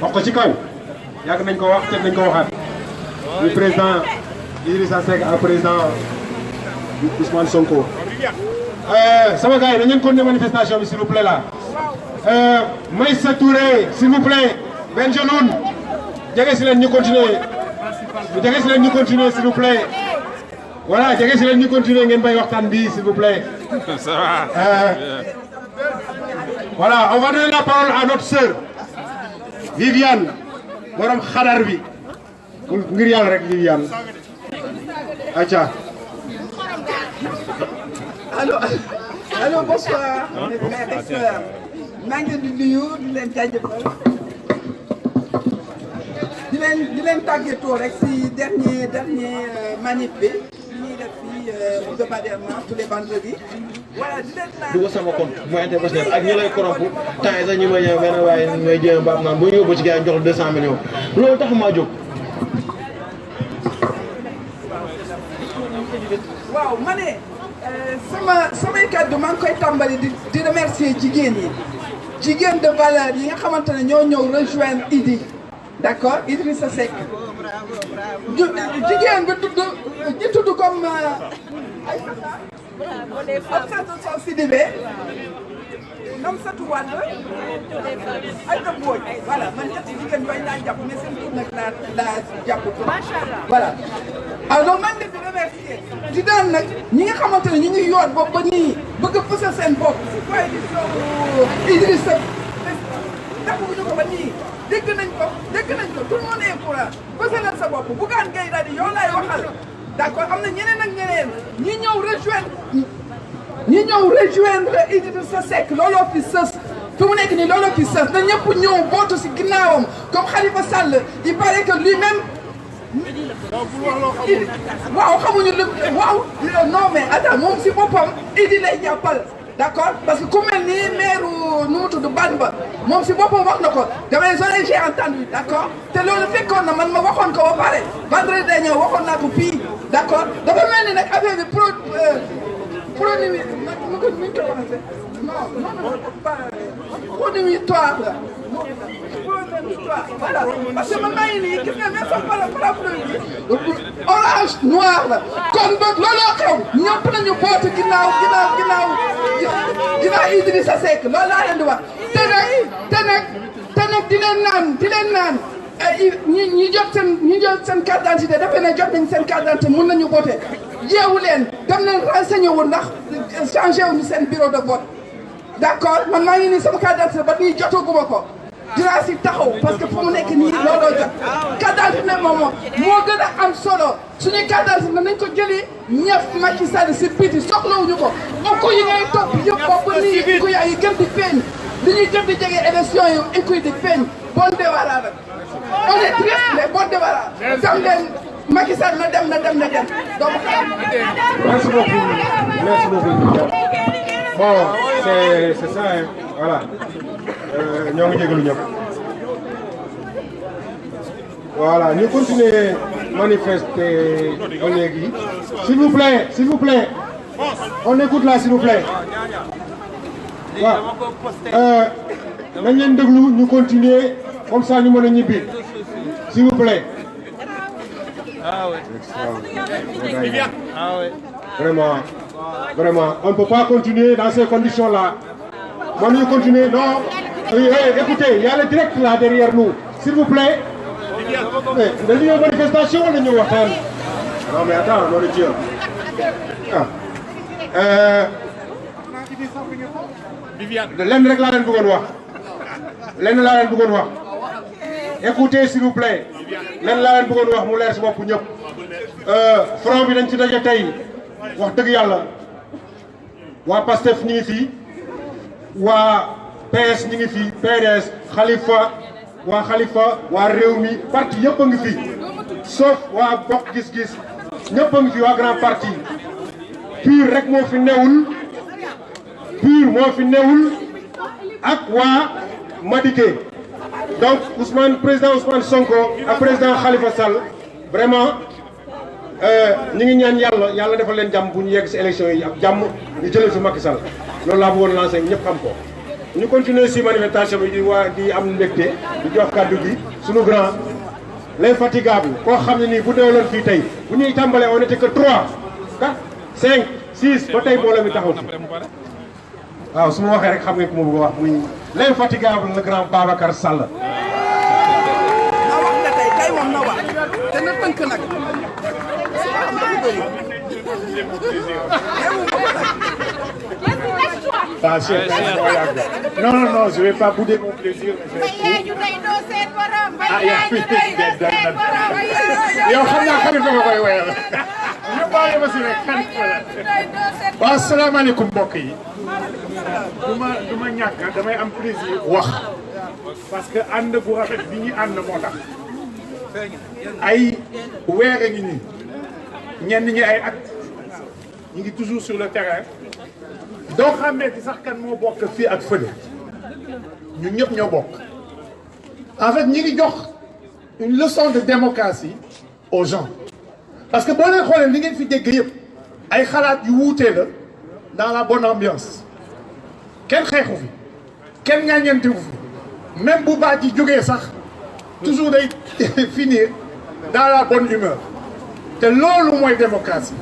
wax ko ci kaw yàgg nañ ko wax te nañ ko waxaat du président Idrissa Seck ak président Ousmane Sonko. sama gars yi dañu leen continuer manifestation bi s'il vous plaît là. Maïssa Touré s'il vous plaît Benjeloun jege si leen ñu continuer s'il vous plaît voilà jege si leen ñu continuer ngeen bay waxtaan bi s'il vous plaît. ça va. voilà on va donner la parole à notre sœur Viviane borom xadar bi ngir yàlla rek Viviane aca Allô, bonsoir, mes frères et sœurs. maa ngi leen di nuyu di leen jaajëfal di leen tàggatoo rek si dernier manif bi ñuy def fii hebdomadairement tous les vendredis. voilà di leen naan dugg sama compte mooy interpersonnel ak ñi lay corrompu temps yi sax ñu may ñëw benn waaye may jéem baab naan bu ñu yóbbu ci gars yi jox la 200 millions loolu tax maa jóg. waaw ma ne samay kàddu maa ngi koy tàmbali di remercier jigéen de valeur yi nga xamante ne ñoo ñëw rejoindre Idi d'accord Idrissa Seck jigéen bi tudd comme Aïssatou Sidibé Namsatou Wade Aïda Mbodj voilà man ñetti jigéen yooyu laa jàpp mais seen tur nag laa jàpp voilà alors man de di remercier di daan nag ñi nga xamante ne ñu ngi yoot bopp ba nii bëgg a fësal seen bopp si coalition Idrissa defuñu ko ba nii dégg nañ ko tout le monde est pour fësalal sa bopp Bougane Gueye Dany yow laay waxal d'accord am na ñeneen ak ñeneen ñi ñëw rejoindre Idrissa Seck looloo fi sës fi mu nekk nii looloo fi sës na ñëpp ñëw bootu si ginnaawam comme Khalifa Sall il paraît que lui-même waaw xamuñu lu waaw non mais attends moom si boppam Idi lay jàppal d'accord parce que ku mel ni maire nu mu tudd Bamba moom si boppam wax na ko damay j'ai entendu d'accord te loolu fekkoon na man ma waxoon ko ba pare vendredi dernier waxoon naa ko fii d'accord dafa mel ni nag affaire bi produit mu ko waxee non pas produit-toire la voilà parce que man maa ngi nii gis nga même sax parapluie bi orange noir la kon boog looloo xew ñëpp nañu bootu ginnaaw Idrissa Seck loolu laa leen di wax te nag di leen naan ñi jot seen carte d'identité defe ne jot nañ seen carte d'identité mën nañu voter yeewu leen dem leen renseigné wu ndax changé wuñu seen bureau de vote d'accord man maa ngi nii sama carte d'identité ba nii jotaguma ko dinaa si taxaw parce que fu mu nekk nii looloo jot carte d'identité moom moo gën a am solo suñuy carte d'identité nañ ko jëli ñëf Macky Sall si biti soxlawuñu ko ukku yi ngay topp yëpp bopp nii ukku yaa yi gën di feeñ li ñuy gën di jege élection yi ukku yi di feeñ bon débarras rek on est triste mais bon débarras dem leen Macky Sall na dem donc merci beaucoup bon c'est ça hein. Voilà ñoo ngi jégalu ñëpp voilà ñu continuer manifester ba léegi s'il vous plaît on écoute là s'il vous plaît waaw nañ leen déglu ñu continuer comme ça ñu mën a ñibbi s'il vous plaît. Ah oui. Ah oui. Vraiment, on ne peut pas continuer dans ces conditions-là. On va continuer, non. Écoutez, il y a le direct là derrière nous. S'il vous plaît. Une manifestation, on est Non mais attends, nom de Dieu. Lenn rek laa leen bëggoon wax. Écoutez s'il vous plaît. Lenn laa leen bëggoon wax mu leer si bopp ñëpp. Front bi dañ ci daje tey wax dëgg yàlla waa PASTEF ñi ngi fii waa PS ñi ngi fii PDS Khalifa waa Rewmi parti yëpp a ngi fii sauf waa Bokk Gis Gis ñëpp a ngi fii waa grand parti PUR rek moo fi newul ak waa Madické donc président Ousmane Sonko ak président Khalifa Sall vraiment ñi ngi ñaan yàlla defal leen jàmm bu ñu yegg si élection yi ak jàmm ñu jëlee fi Macky Sall loolu laa bëggoon lancé ñëpp xam ko. ñu continuer si manifestation bi di am mbégte di jox kàddu gi suñu grand l'infatigable koo xam ne nii bu deewaloon fii tey bu ñuy tàmbalee on était que 3 4 5 6 ba tey mbooloo mi taxaw fi waaw su ma waxee rek xam nga ku ma bëgg a wax muy l'infatigable le grand Babacar Sall. Non, je ne vais pas bouder mon plaisir, mais je vais Assalamu alaikum mbokk yi. duma ñàkk damay am plaisir wax parce que ànd bu rafet bi ñu ànd moo tax ay weer a ngi nii ñenn ñi ay at ñu ngi toujours sur le terrain doo xàmmee ci sax kan moo bokk fii ak fële ñun ñëpp ñoo bokk en fait ñi ngi jox une leçon de démocratie aux gens parce que boo leen xoolee li ngeen fi dégg yëpp ay xalaat yu wuutee la dans la bonne ambiance kenn xeexu fi kenn ñaañantewu fi même bu baat yi jógee sax toujours day finir dans la bonne humeur te loolu mooy démocratie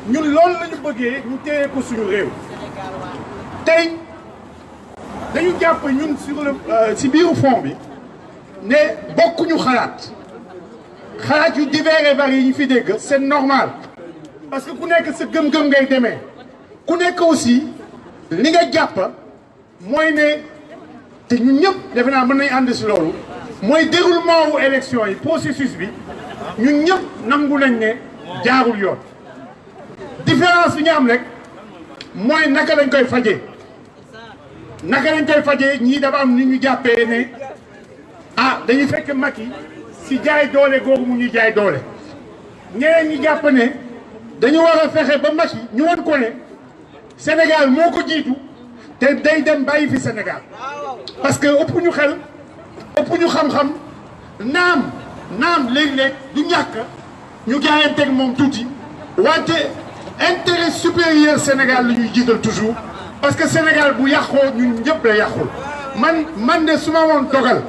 ñun loolu la ñu bëggee ñu téye ko suñu réew tey dañu jàpp ñun sur le ci biiru fond bi ne bokkuñu xalaat yu divers et variés yi ñu fi dégg c'est normal parce que ku nekk sa gëm-gëm ngay demee ku nekk aussi li nga jàpp mooy ne te ñun ñëpp defe naa mën nañu ànd si loolu mooy déroulement wu élection yi processus bi ñun ñëpp nangu nañ ne jaarul yoon différence bi ñu am rek mooy naka lañ koy fajee ñii dafa am ni ñu jàppee ne dañuy fekk Macky si jaay doole googu mu ñu jaay doole ñeneen ñi jàpp ne dañu war a fexe ba Macky ñu won ko ne Sénégal moo ko jiitu te day dem bàyyi fi Sénégal parce que ëpp ñu xel ëpp ñu xam-xam naam léeg-léeg du ñàkk ñu jaayanteeg moom tuuti wante intérêt supérieur Sénégal la ñuy jiital toujours parce que Sénégal bu yàqoo ñun ñëpp la yàqul man de su ma woon dogal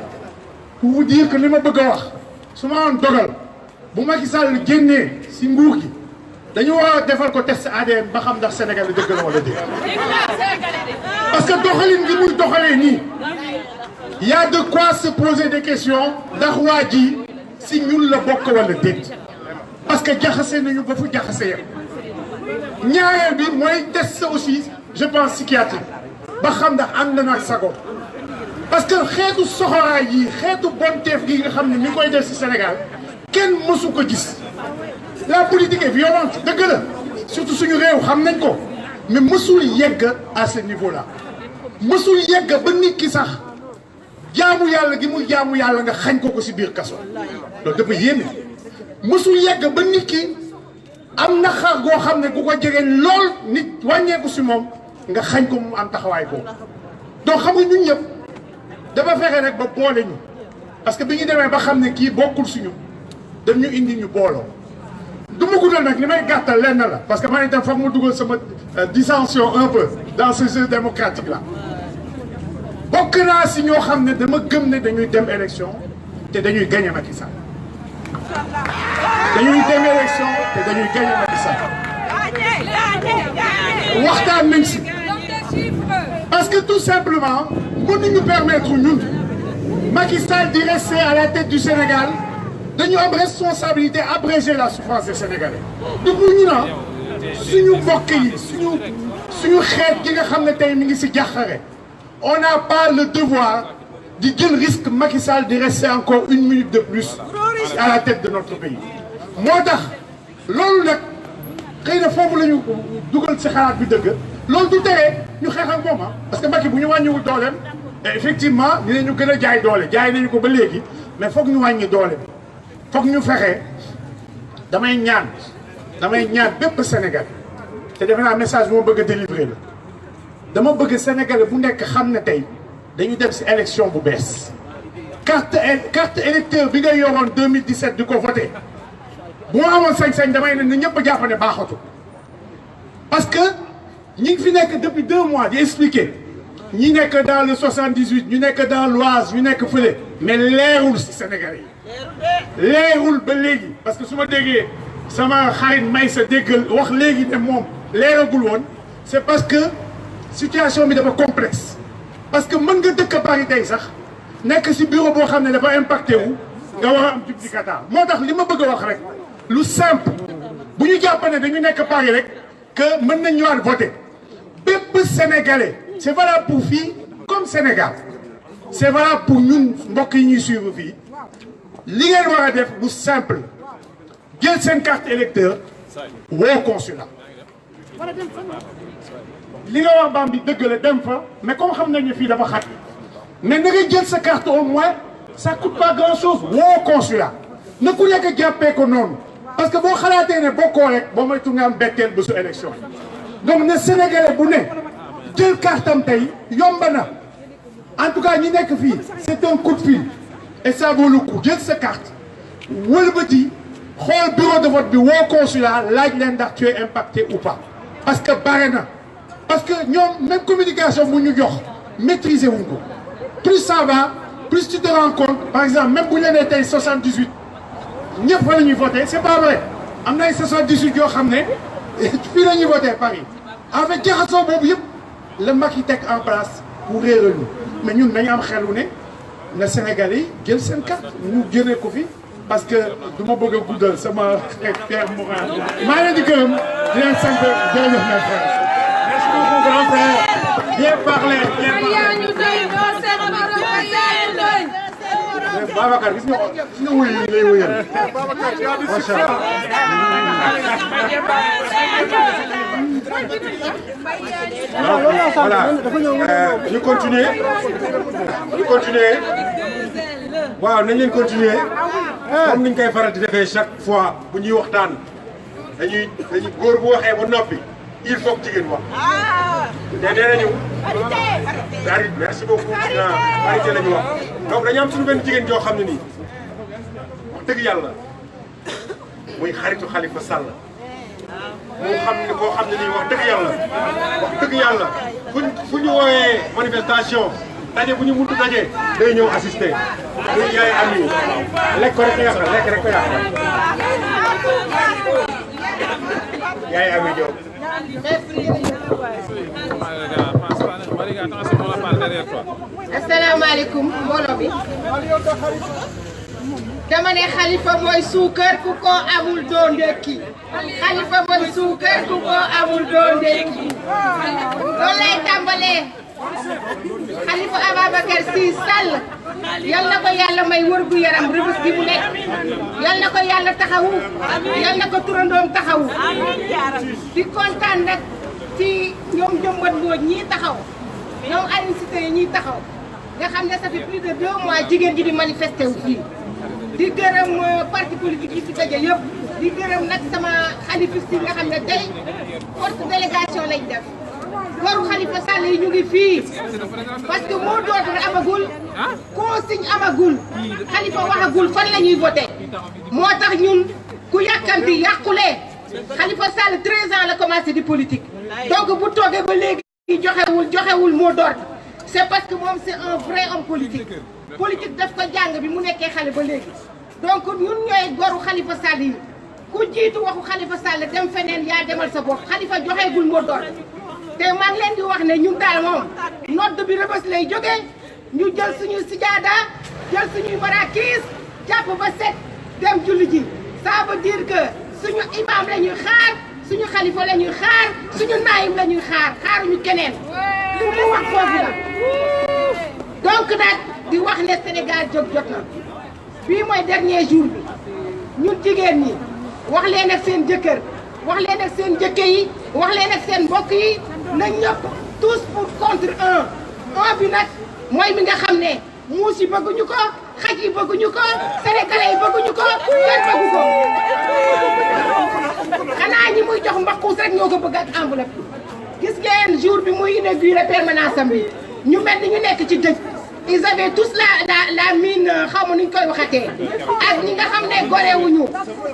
pour vous dire que li ma bëgg a wax su ma woon dogal bu Macky Sall génnee si nguur gi dañu war a defal ko test ADN ba xam ndax Sénégal la dëgg la wala dëgg parce que doxalin gi muy doxalee nii y a de quoi se poser des questions ndax waa ji si ñun la bokk wala déet parce que jaxase nañu ba fu jaxase yem ñaareel bi mooy test aussi je pense psychiatrique ba xam ndax ànd na ak sago parce que xeetu soxoraay yi xeetu bonteef gi nga xam ne mi koy def ci Sénégal kenn mësu ko gis la politique est violente dëgg la surtout suñu réew xam nañ ko mais mësul yegg à ce niveau là mësul yegg ba nit ki sax jaamu yàlla gi muy jaamu yàlla nga xañ ko ci biir kaso loolu dafa yéeme mësul yegg ba nit ki am na xar goo xam ne ku ko jege lool nit wàññeeku ci moom nga xañ ko mu am taxawaay boobu donc xam nga ñun ñëpp dafa fexe rek ba boole ñu parce que bi ñu demee ba xam ne kii bokkul suñu daf ñu indi ñu booloo du ma guddal nag li may gàttal lenn la parce que man itam foog ma dugal sama dissension un peu dans ce jeu démocratique là bokk naa si ñoo xam ne dama gëm ne dañuy dem élection te dañuy gagné Macky Sall dañuy dem élection te dañuy gagné Macky Sall waxtaan nañ si parce que tout simplement mënuñu permettre ñun Macky Sall di rester à la tête du Sénégal dañu am responsabilité abréger la souffrance des Sénégalais donc ñu na suñu mbokk yi suñu xeet gi nga xam ne tey mi ngi si jàqare on n'a pas le devoir di jël risque Macky Sall di rester encore une minute de plus à la tête de notre pays moo tax loolu nag xëy na foofu la ñu dugal si xalaat bi dëgg loolu du tere ñu xeex ak moom parce que Macky bu ñu wàññiwul dooleem effectivement dinañu gën a jaay doole jaay nañu ko ba léegi mais foog ñu wàññi doole bi foog ñu fexe damay ñaan bépp Sénégal te defe naa message bu ma bëgg a délivrer la dama bëgg Sénégal bu nekk xam ne tey dañu dem si élection bu bees carte électeur bi nga yoroon 2017 di ko voté bu ma amoon sañ-sañ damay ne ñëpp jàpp ne baaxatu parce que ñi ngi fi nekk depuis 2 mois di expliquer ñi nekk dans le 78 ñu nekk dans l'Oise ñu nekk fële mais leerul si Sénégalais yi leerul ba léegi parce que su ma déggee sama xarit may sa déggal wax léegi ne moom leeragul woon c'est parce que situation bi dafa complexe parce que mën nga dëkk Paris tey sax nekk si bureau boo xam ne dafa impacté wu nga war a am duplicata moo tax li ma bëgg a wax rek lu simple bu ñu jàpp ne dañu nekk Paris rek que mën nañ ñëwaat voter bépp Sénégalais c'est valable pour fii comme Sénégal c'est valable pour ñun mbokk yi ñuy suivre fii li ngeen war a def bu simple jël seen carte électeur woo consulat li nga wax baam bi dëgg la dem fa mais comme xam nañ ne fii dafa xat mais na nga jël sa carte au moins ça coûte pas grand chose woo consulat na ku nekk jàppee ko noonu parce que boo xalaatee ne bokkoo rek boo moytu nga am betteel ba su élection donc ne Sénégalais bu ne jël cartam tey yomb na en tout cas ñi nekk fii c'est un coup de fil et ça vaut le coup jël sa carte wëlbati xool bureau de vote bi woo consulat laaj leen ndax tu es impacté ou pas parce que bare na parce que ñoom même communication bu ñu jox maîtriser wuñ ko plus ça va plus tu te rends compte par exemple même bu ñu la nee tey 78 ñëpp fa la ñuy voté c'est pas vrai am na ay 78 yoo xam ne fii la ñuy voté Paris en fait jaxasoo boobu yëpp la Macky teg en place pour réeral ñu mais ñun nañu am xelu ne na Sénégalais yi jël seen carte ñu génne ko fi parce que du ma bëgg a guddal sama père Morin maa ngi leen di gërëm di leen sant jërëjëf mes frères. Merci beaucoup grand frère. Bien parlé, bien parlé. Babacar gis nga wuyu yi lay wuyal. Macha Allah. Voilà. Ñu continuer. waaw nañ leen continuer comme niñ koy faral di defee chaque fois bu ñuy waxtaan dañuy góor bu waxee ba noppi il faut que jigéen wax te nee nañu parité merci beaucoup parité la ñu wax donc dañu am suñu benn jigéen joo xam ne nii wax dëgg yàlla muy xaritu Khalifa Sall moo xam ne koo xam ne nii wax dëgg yàlla fu ñu woowee manifestation daje bu ñu mënut a daje day ñëw assister muy yaay am yi lekk ko rek ko yàqal lekk rek ko yàqal yaay am yi ñëw. asalaamaaleykum mbooloo bi dama ne Khalifa mooy suukar ku ko amul doo ndekki Khalifa mooy suukar ku ko amul doo ndekki loolu lay tàmbalee Khalifa Ababacar Sy Sall yal na ko yàlla may wër gu yaram rëbës gi mu nekk yal na ko yàlla taxawu yal na ko turandoom taxawu di kontaan nag ci ñoom jëmbat Mbodj ñii taxaw ñoom Aline Sitoé ñii taxaw nga xam ne ça fait plus de 2 mois jigéen ji di manifesté wu fii di gërëm parti politique yi fi daje yëpp di gërëm nag sama xalifiste yi nga xam ne tey forte délégation lañ def goru Khalifa Sall yi ñu ngi fii parce que moo dootul amagul consigne amagul Khalifa waxagul fan la ñuy voté moo tax ñun ku yàkkamti yàqulee Khalifa Sall 13 ans la commencé di politique donc bu toogee ba léegi joxewul moo d'ordre c'est parce que moom c'est un vrai homme politique politique daf ko jàng bi mu nekkee xale ba léegi donc ñun ñooy goru Khalifa Sall yi ku jiitu waxu Khalifa Sall dem feneen yaa demal sa bopp Khalifa joxeegul moo d'ordre te maa ngi leen di wax ne ñun daal moom nodd bi Rebeuss lay jógee ñu jël suñu sijaada jël suñuy marakiis jàpp ba set dem julli ji ça veut dire que suñu imam la ñuy xaar suñu xalifa la ñuy xaar suñu naayib la ñuy xaaruñu keneen li mu wax foofu la donc nag di wax ne Sénégal jóg jot na bii mooy dernier jour bi ñun jigéen ñi wax leen ak seen jëkkër wax leen ak seen jëkke yi wax leen ak seen mbokk yi na ñëpp tous pour contre un bi nag mooy mi nga xam ne muus yi bëgguñu ko xaj yi bëgguñu ko sénégalais yi bëgguñu ko kenn bëggu ko xanaa ñi muy jox mbaqus rek ñoo ko bëgg ak enveloppe gis ngeen jour bi muy inauguré permanence am bi ñu mel ni ñu nekk ci dëj ils avaient tous la mine xaw ma nuñ koy waxatee ak ñi nga xam ne gorewuñu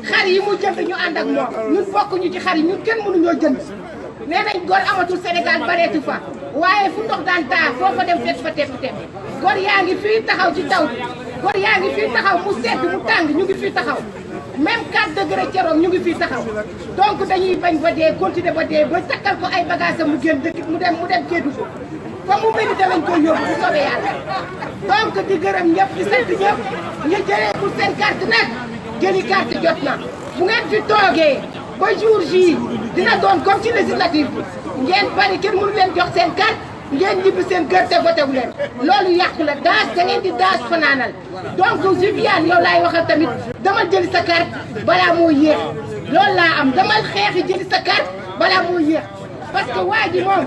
xar yi mu jënd ñu ànd ak moom ñun bokkuñu ci xar yi ñun kenn mënuñoo jënd nee nañ gor amatul Sénégal bareetu fa waaye fu ndox daan taa foo fa dem fekk fa tepp gor yaa ngi fii taxaw ci taw bi gor yaa ngi fii taxaw mu sedd mu tàng ñu ngi fii taxaw même 4 degré ceroom ñu ngi fii taxaw donc dañuy bañ ba dee continuer ba dee ba takkal ko ay bagages mu génn dëkk mu dem Kédougou fa mu mérité lañ koy yóbbu bu soobee yàlla donc di gërëm ñëpp di sant ñëpp ñu jëlee pour seen carte nag jëli carte jot na bu ngeen fi toogee ba jour J dina doon comme ci législative bi ngeen bari kenn mënu leen jox seen carte ngeen ñibbi seen kër te voté wu leen loolu yàqu la daas da ngeen di daas fanaanal donc Viviane yow laay waxal tamit damal jëli sa carte balaa moo yéex loolu laa am damal xeexi jëli sa carte balaa moo yéex parce que waa ji moom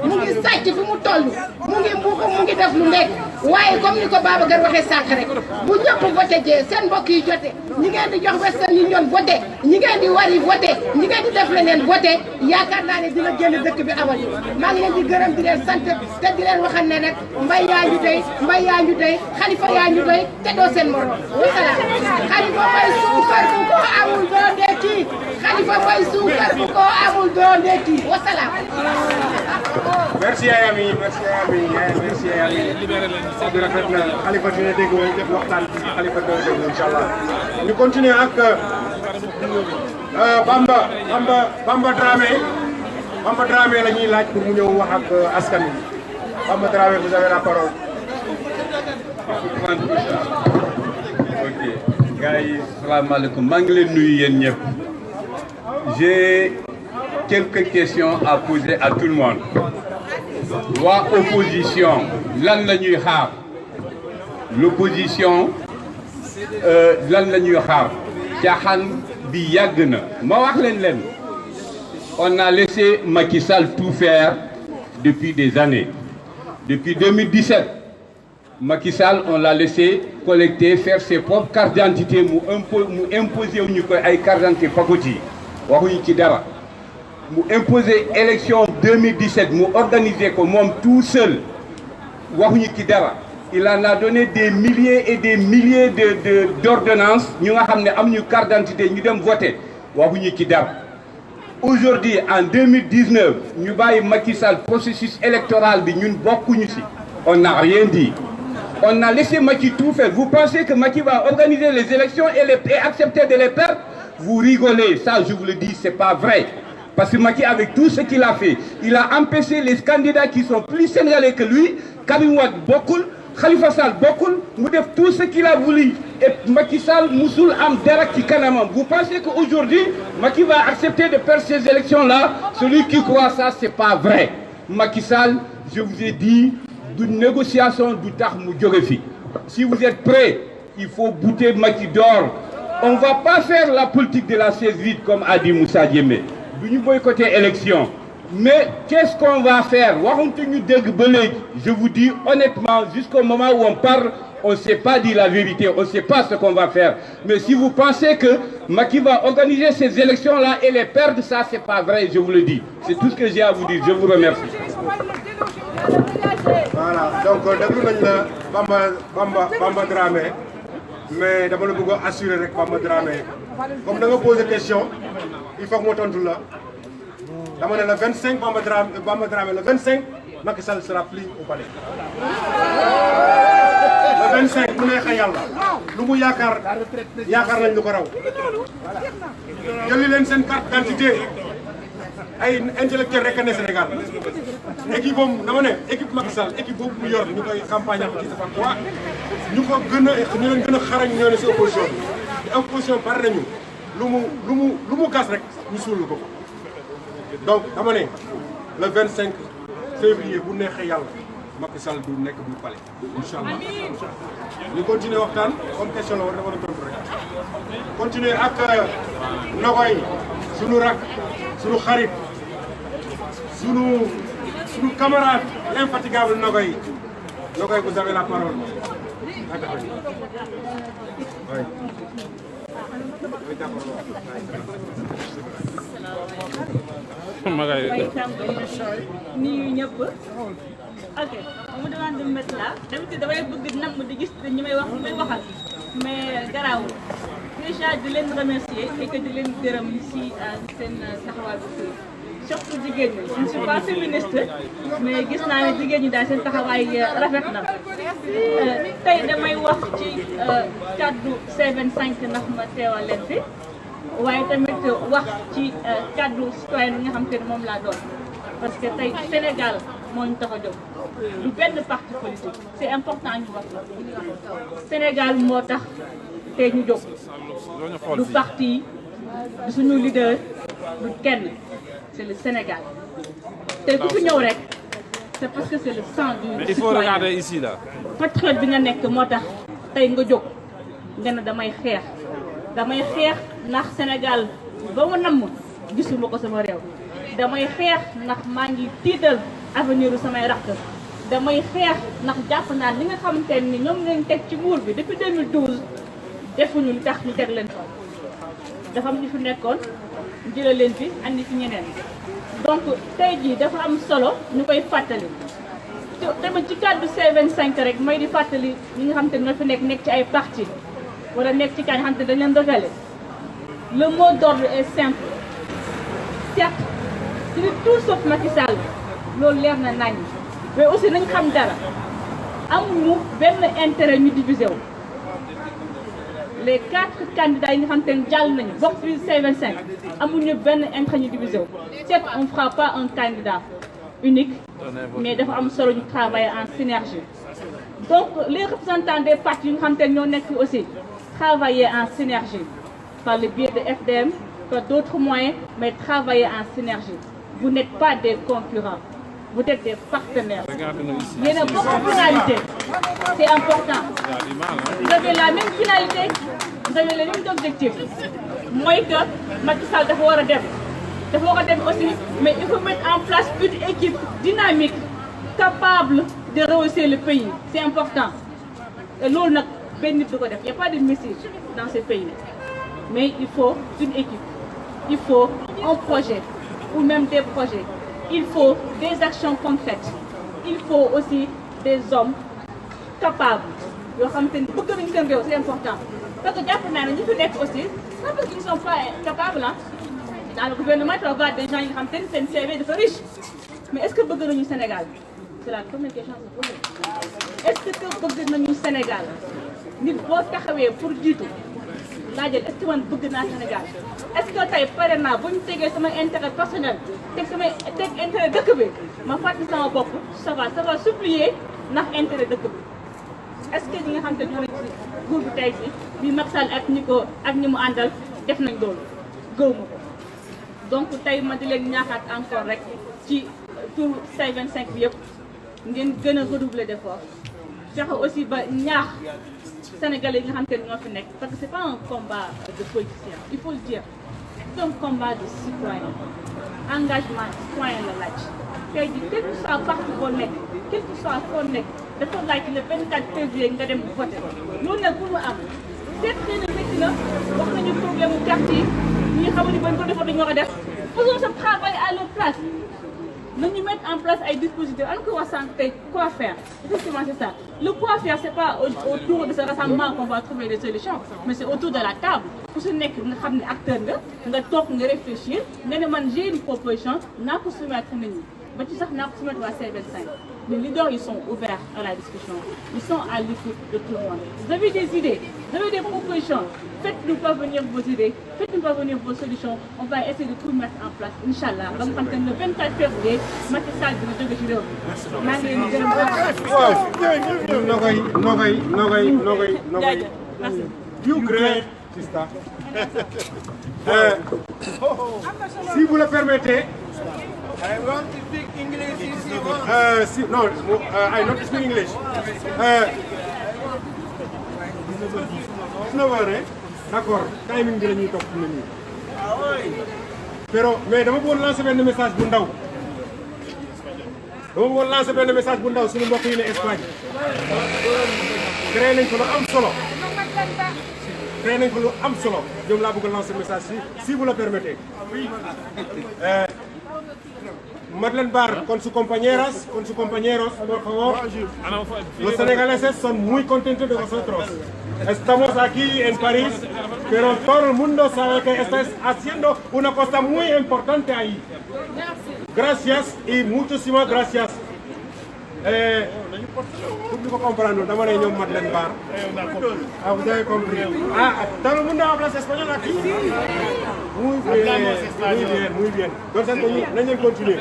mu ngi sàcc fi mu toll mu ngi mbuuxu mu ngi def lu nekk waaye comme ni ko Babacar waxee sànq rek bu ñëpp voté jee seen mbokk yi jote ñi ngeen di jox Western Union voté ñi ngeen di wari voté ñi ngeen di def leneen voté yaakaar naa ne dina génn dëkk bi amal maa ngi leen di gërëm di leen sant te di leen waxal ne nag mbay yaa ñu doy mbay yaa ñu doy Khalifa yaa ñu doy te doo seen morom wasalaam Khalifa mooy suukar bu ko amul doo ndekki Khalifa mooy suukar bu ko amul doo ndekki wasalaam. merci Ayami merci Ayami merci Ayami di rafet na Khalifa dina dégg woon def waxtaan bi Khalifa dina dégg incha allah ñu continuer ak Bamba Dramé la ñuy laaj pour mu ñëw wax ak askan wi Bamba Dramé vous avez la parole. ok gars yi salaamaaleykum maa ngi leen nuyu yéen ñëpp j'ai quelques questions à poser à tout le monde. waa opposition lan la ñuy xaar l'opposition lan la ñuy xaar caaxaan bi yàgg na ma wax leen on a laissé Macky Sall tout faire depuis des années depuis 2017 Macky Sall on l'a laissé collecter faire ses propres cartes d'identité mu imposer wu ñu koy ay cartes d'identité pakoti waxuñu ci dara mu imposer élection 2017 mu organiser ko moom tout seul waxuñu ci dara il en a donné des milliers et des milliers d'ordonnances ñu nga xam ne am ñu carte d'identité ñu dem voter waxuñu ci dara aujourd'hui en 2019 ñu bàyyi Macky Sall processus électoral bi ñun bokkuñu ci on n'a rien dit on a laissé Macky tout faire vous pensez que Macky va organiser les élections et accepter de les perdre vous rigolez ça je vous le dis c'est pas vrai. Parce que Macky, avec tout ce qu'il a fait, il a empêché les candidats qui sont plus sénégalais que lui, Karim Wade Bokul, Khalifa Sall bokkul mu def tout ce qu'il a voulu et Macky Sall musul am dara ci kanamam. Vous pensez qu'aujourd'hui Macky va accepter de perdre ces élections-là? Celui qui croit ça, c'est pas vrai. Macky Sall, je vous ai dit, d'une négociation du tax mu jóge fi. Si vous êtes prêts, il faut bouter Macky dehors. On ne va pas faire la politique de la chaise vide comme a dit Moussa Diémé. Nous boycotter l'élection. Mais qu'est-ce qu'on va faire? Je vous dis honnêtement, jusqu'au moment où on parle, on ne sait pas dire la vérité, on ne sait pas ce qu'on va faire. Mais si vous pensez que Macky va organiser ces élections-là et les perdre, ça c'est pas vrai, je vous le dis. C'est tout ce que j'ai à vous dire. Je vous remercie. Voilà, donc déglu nañ la Bamba Dramé mais dama la bëgg a assurer rek Bamba Dramé comme da nga poser question il faut que ma tontu la dama ne le 25 Bamba Dramé le 25 Macky Sall sera plus au palais. Le 25 bu neexee yàlla lu mu yaakaar nañ lu ko raw jëli leen seen carte d'identité ay intellectuel rek ne Sénégal équipe boobu dama ne équipe Macky Sall équipe boobu mu yor ñu koy campagne ci sa fois ñu ko gën a ñu leen gën a xarañ ñoo ne si opposition bi te opposition bari nañu lu mu gas rek ñu suul ko donc dama ne le 25 février bu neexee yàlla Macky Sall du nekk du palais inchallah ñu continuer waxtaan comme question la war na war a tontu rek continuer ak Nogoy sunu rak sunu xarit sunu camarade l'infatigable Nogoy vous avez la parole. nuyu ñëpp ok on me demande de me mettre là d'habitude damay bëgg nam di gis ñi may wax ñi may waxal mais garaawul déjà di leen remercier et que di leen gërëm si seen taxawaay bu surtout jigéen ñi je ne suis pas féministe mais gis naa ne jigéen ñi daal seen taxawaay rafet na tey damay wax ci kaddu C25 ndax ma teewal leen fi waaye tamit wax ci kaddu citoyen bi nga xam te ne moom laa doon parce que tey Sénégal moo ñu tax a jóg du benn parti politique c'est important ñu wax Sénégal moo tax tey ñu jóg du parti du suñu leader du kenn c'est le Sénégal tey ku fi ñëw rek c'est parce que c'est le sang du mais il faut regarder ici là. patriote bi nga nekk moo tax tey nga jóg nga ne damay xeex ndax Sénégal ba ma namm gisuma ko sama réew damay xeex ndax maa ngi tiital avenir u samay rakk damay xeex ndax jàpp naa li nga xamante ni ñoom lañ teg ci nguur bi depuis 2012 defuñu li tax ñu teg leen fa dafa am ñu fi nekkoon jëlee leen fi andi fi ñeneen donc tey jii dafa am solo ñu koy fàttali tamit ci cadre C25 rek may di fàttali ñi nga xamante ne ñoo fi nekk ci ay parti wala nekk ci kaa nga xamante ne dañ leen dogale le mot d'ordre est simple certes c'est tout sauf Macky Sall loolu leer na nañ mais aussi nañ xam dara amuñu benn intérêt ñu divisé wu les 4 candidats yi nga xamante ne jàll nañu bokk ci C25 amuñu benn intérêt ñu divisé wu certes on fera pas un candidat unique mais dafa am solo ñu travailler en synergie donc les représentants des partis yi nga xamante ne ñoo nekk aussi travailler en synergie par le biais de FDM, par d'autres moyens, mais travailler en synergie. Vous n'êtes pas des concurrents, vous êtes des partenaires. Il y a beaucoup de finalités, c'est important. Vous avez la même finalité, vous avez les mêmes objectifs. Moi que Macky Sall dafa war a dem aussi, mais il faut mettre en place une équipe dynamique, capable de rehausser le pays. C'est important. Et là, il n'y a pas de messie dans ce pays. Mais il faut une équipe, il faut un projet ou même des projets, il faut des actions concrètes, il faut aussi des hommes capables. C'est important. Parce que les aussi, pas parce qu'ils ne sont pas capables. Hein. Dans le gouvernement, il faut avoir des gens qui ont un CV de riche. Mais est-ce que vous voulez au Sénégal? C'est la première question que je pose. Est-ce que vous voulez au Sénégal? Nous devons pour du tout. Est-ce que man bëgg naa Sénégal est-ce que tey pare naa bu ñu tegee sama intérêt personnel teg intérêt dëkk bi ma fàttali sama bopp ça va supplier ndax intérêt dëkk bi est-ce que ñi nga xam te ñoo nekk ci groupe bi tey si bi Macky Sall ak ñi ko ak ñi mu àndal def nañ loolu gëw ma ko donc tey ma di leen ñaaxaat encore rek ci tour say 25 bi yëpp ngeen gën a redoubler d'efforts fexe aussi ba ñaax Sénégalais yi nga xam te ñoo fi nekk parce que c'est pas un combat de politicien il faut le dire c'est un combat de citoyen engagement citoyen la laaj tey jii quel que soit parti boo nekk quel que soit foo nekk dafa laaj le 24 février nga dem voté loolu nag pour mu am seet xëy na métti na wax nañu problème mu carte yi ñi nga xamante ni bañ ko defoon dañu war a def faisons ce travail à leur place nañu mettre en place ay dispositifs an ko wax sànq tey quoi faire effectivement c'est ça le quoi faire c'est pas autour de ce rassemblement qu'on va trouver des solutions mais c'est autour de la table ku si nekk nga xam ne acteur nga toog nga réfléchir nga ne man j'ai une proposition naa ko soumettre nit ñi ba ci sax naa ko soumettre waa C25 les leaders ils sont ouverts à la discussion ils sont à l'écoute de tout le monde vous avez des idées vous avez des propositions faites-nous parvenir vos idées faites-nous parvenir vos solutions on va essayer de tout mettre en place inchallah ba nga xam te ne le 24 février Macky Sall dina jóge ci réew mi maa ngi leen di gërëm Nogay you great sister si vous le permettez I want to speak English if you want. No, I not speak English. 19 heures, d'accord. Timing bi la ñuy topp nit ñi. Mais dama bëggoon lancer benn message bu ndaw. Dama bëggoon lancer benn message bu ndaw suñu mbokk yi ne Espagne. Créé nañ ko lu am solo. Créé nañ ko lu am solo. Ñoom laa bëgg a lancer message si vous le permettez. Madeleine Barr con sus compañeras, con sus compañeros, por favor. Los senegaleses son muy contentos de vosotros. Estamos aquí en París, pero todo el mundo sabe que estáis haciendo una cosa muy importante ahí. Gracias y muchísimas gracias. Pour comprendre, dama ne ñoom Madeleine Barr. Ah, vous avez compris. Ah, todo el mundo habla español aquí. Muy bien, muy bien. Donc nañ leen continuer.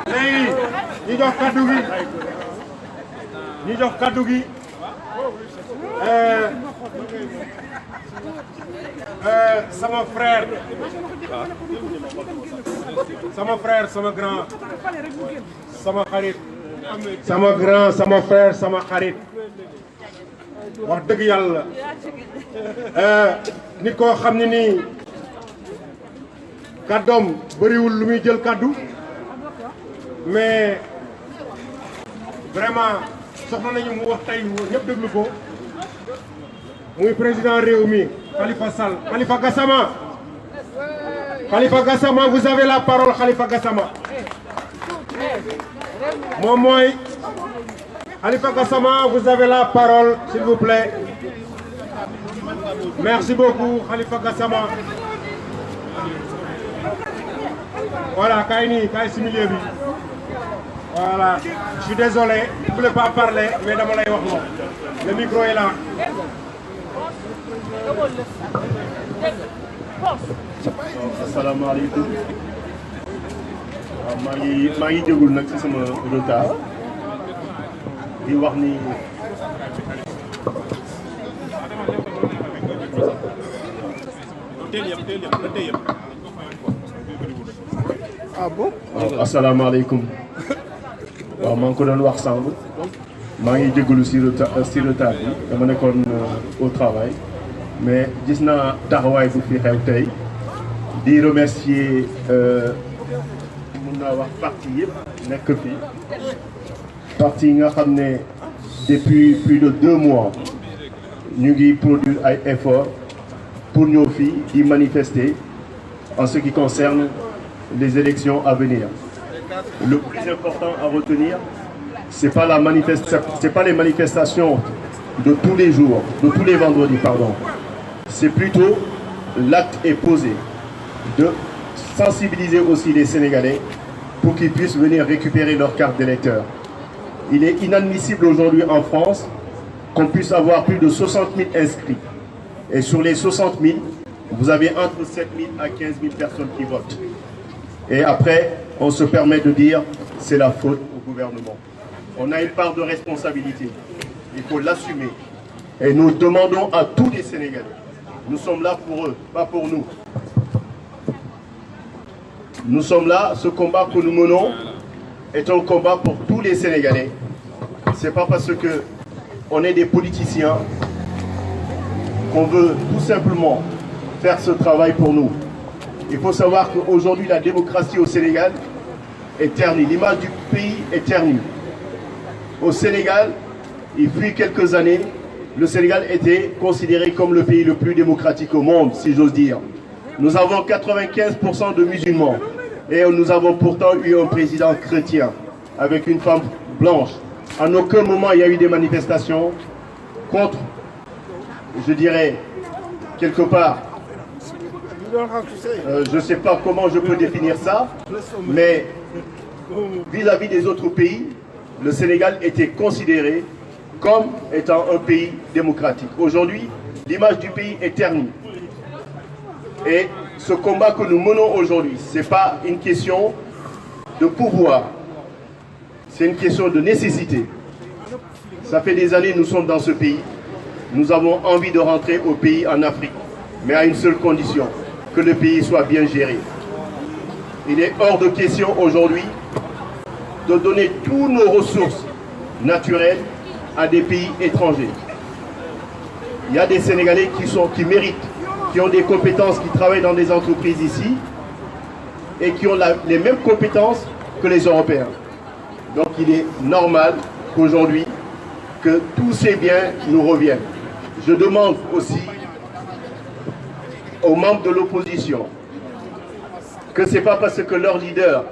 Léegi ñu jox kaddu gi. Sama frère, sama grand, sama xarit. Sama grand, sama frère, sama xarit. Wax dëgg yàlla. Nit koo xam ne nii kàddoom bëriwul lu muy jël kàddu mais vraiment soxla nañu mu wax tey ñëpp déglu ko muy président réew mi Khalifa Sall. Khalifa Gassama vous avez la parole. Khalifa Gassama moom mooy Khalifa Gassama vous avez la parole s'il vous plaît. Merci beaucoup Khalifa Gassama. Voilà, kaay si milieu bi. Voilà, je suis désolé, je ne voulais pas parler, mais dama lay wax moom. Le micro est là. Asalaamaaleykum. maa ngi jégalu nag ci sama retard di wax ni ah bon. asalaamaaleykum. waaw maa ngi ko doon wax sànq maa ngi jégalu ci retard bi dama nekkoon au travail mais gis naa taxawaay bu fi xew tey di remercier mun naa wax parti yëpp nekk fi parti yi nga xam ne depuis plus de 2 mois ñu ngi produire ay efforts pour ñëw fii di manifester en ce qui concerne les élections à venir. Le plus important à retenir, c'est pas les manifestations de tous les jours, de tous les vendredis, pardon. C'est plutôt l'acte est posé de sensibiliser aussi les Sénégalais pour qu'ils puissent venir récupérer leur carte d'électeur. Il est inadmissible aujourd'hui en France qu'on puisse avoir plus de 60 000 inscrits. Et sur les 60 000, vous avez entre 7 000 à 15 000 personnes qui votent. Et après, on se permet de dire c'est la faute au gouvernement. On a une part de responsabilité. Il faut l'assumer. Et nous demandons à tous les Sénégalais, nous sommes là pour eux, pas pour nous. Nous sommes là, ce combat que nous menons est un combat pour tous les Sénégalais. Ce n'est pas parce qu'on est des politiciens qu'on veut tout simplement faire ce travail pour nous. Il faut savoir qu'aujourd'hui, la démocratie au Sénégal est ternie. L'image du pays est ternie. Au Sénégal, il fut quelques années, le Sénégal était considéré comme le pays le plus démocratique au monde, si j'ose dire. Nous avons 95% de musulmans et nous avons pourtant eu un président chrétien avec une femme blanche. En aucun moment il y a eu des manifestations contre, je dirais, quelque part, je ne sais pas comment je peux définir ça, mais vis-à-vis des autres pays, le Sénégal était considéré comme étant un pays démocratique. Aujourd'hui, l'image du pays est ternie. Et ce combat que nous menons aujourd'hui, ce n'est pas une question de pouvoir, c'est une question de nécessité. Ça fait des années que nous sommes dans ce pays. Nous avons envie de rentrer au pays en Afrique, mais à une seule condition, que le pays soit bien géré. Il est hors de question aujourd'hui de donner toutes nos ressources naturelles à des pays étrangers. Il y a des Sénégalais qui méritent, qui ont des compétences, qui travaillent dans des entreprises ici et qui ont les mêmes compétences que les Européens. Donc il est normal qu'aujourd'hui, que tous ces biens nous reviennent. Je demande aussi aux membres de l'opposition que ce n'est pas parce que leurs leaders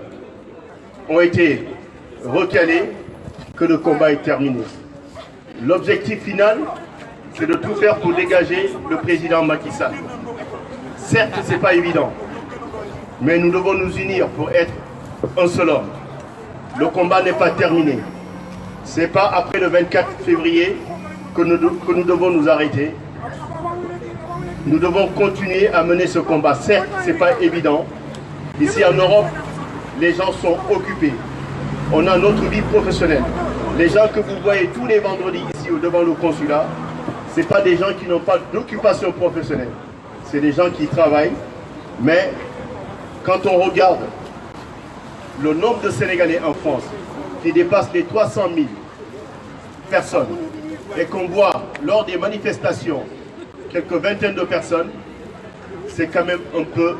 ont été recalés que le combat est terminé. L'objectif final, c'est de tout faire pour dégager le président Macky Sall. Certes, ce n'est pas évident, mais nous devons nous unir pour être un seul homme. Le combat n'est pas terminé. Ce n'est pas après le 24 février que nous devons nous arrêter. Nous devons continuer à mener ce combat. Certes, ce n'est pas évident. Ici en Europe, les gens sont occupés. On a notre vie professionnelle. Les gens que vous voyez tous les vendredis ici devant le consulat, ce ne sont pas des gens qui n'ont pas d'occupation professionnelle. C'est des gens qui travaillent. Mais quand on regarde le nombre de Sénégalais en France qui dépasse les 300 000 personnes et qu'on voit lors des manifestations quelques vingtaines de personnes, c'est quand même un peu,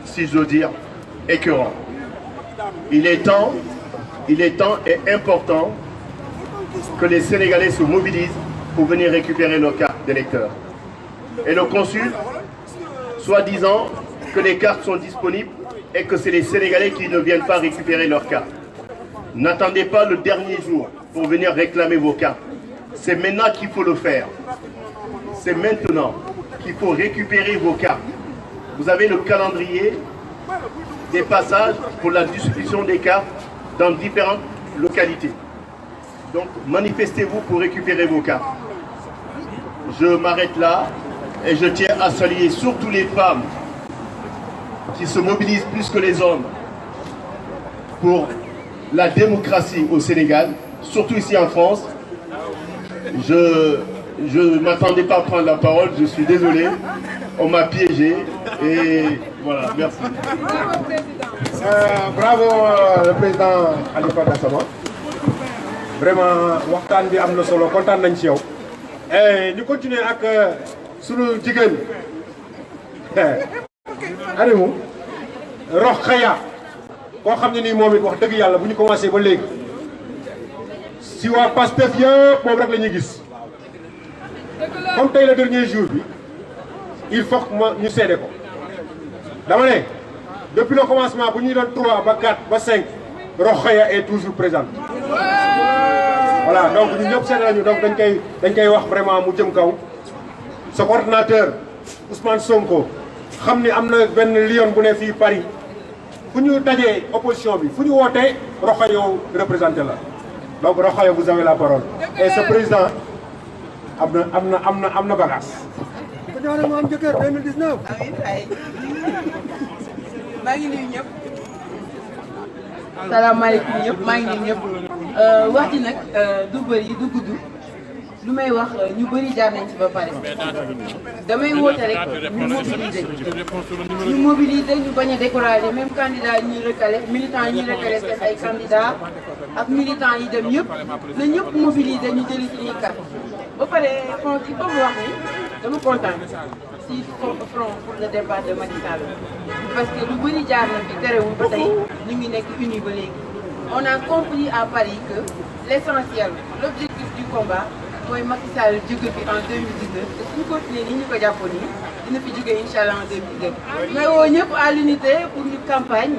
si je veux dire, écœurant. Il est temps et important que les Sénégalais se mobilisent pour venir récupérer leurs cartes d'électeurs. Et le consul, soi-disant que les cartes sont disponibles et que c'est les Sénégalais qui ne viennent pas récupérer leurs cartes. N'attendez pas le dernier jour pour venir réclamer vos cartes. C'est maintenant qu'il faut le faire. C'est maintenant qu'il faut récupérer vos cartes. Vous avez le calendrier des passages pour la distribution des cartes dans différentes localités. Donc manifestez-vous pour récupérer vos cartes. Je m'arrête là et je tiens à saluer surtout les femmes qui se mobilisent plus que les hommes pour la démocratie au Sénégal, surtout ici en France. Je ne m'attendais pas à prendre la parole, je suis désolé, on m'a piégé et voilà, merci. Bravo le président Khalifa Gassama. Vraiment waxtaan bi am na solo kontaan nañ ci yow. Ñu continuer ak sunu jigéen Aliou Rokhaya koo xam ne nii moom it wax dëgg yàlla bu ñu commencé ba léegi si waa Pastef yëpp moom rek la ñuy gis comme tey le dernier jour bi il faut que ñu seede ko dama ne depuis le commencement bu ñuy doon 3 ba 4 ba 5 Rokhaya est toujours présente. Voilà, donc ñun ñëpp seede nañu donc dañ koy wax vraiment mu jëm kaw sa coordinateur Ousmane Sonko xam ni am na benn lion bu ne fii Paris fu ñu dajee opposition bi fu ñu wootee Rokhaya représenté la donc Rokhaya vous avez la parole et ce président am na bagage. ko ñaanal mu am jëkkër 2019. maa ngi nuyu ñëpp salaamaaleykum ñëpp maa ngi nuyu ñëpp wax ji nag du bëri du gudd lu may wax ñu bëri jaar nañ ci ba pare damay woote rek ñu mobiliser ñu bañ a décourager même candidat yi ñuy recalé militants yi ñuy recalé seen ay candidats ak militants yi dem yëpp na ñëpp mobiliser ñu jëli suñuy carte ba pare front il faut mu wax ni dama kontaan si front pour le départ de Macky Sall parce que lu bëri jaar na fi terewul ba tey ñu ngi nekk unis ba léegi on a compris à Paris que l'essentiel l'objectif du combat mooy Macky Sall jóge fi en 2019 te suñu continuer nii ñu ko jàppoon nii dina fi jóge incha allah en 2019 mais woo ñëpp à l'unité pour ñu campagne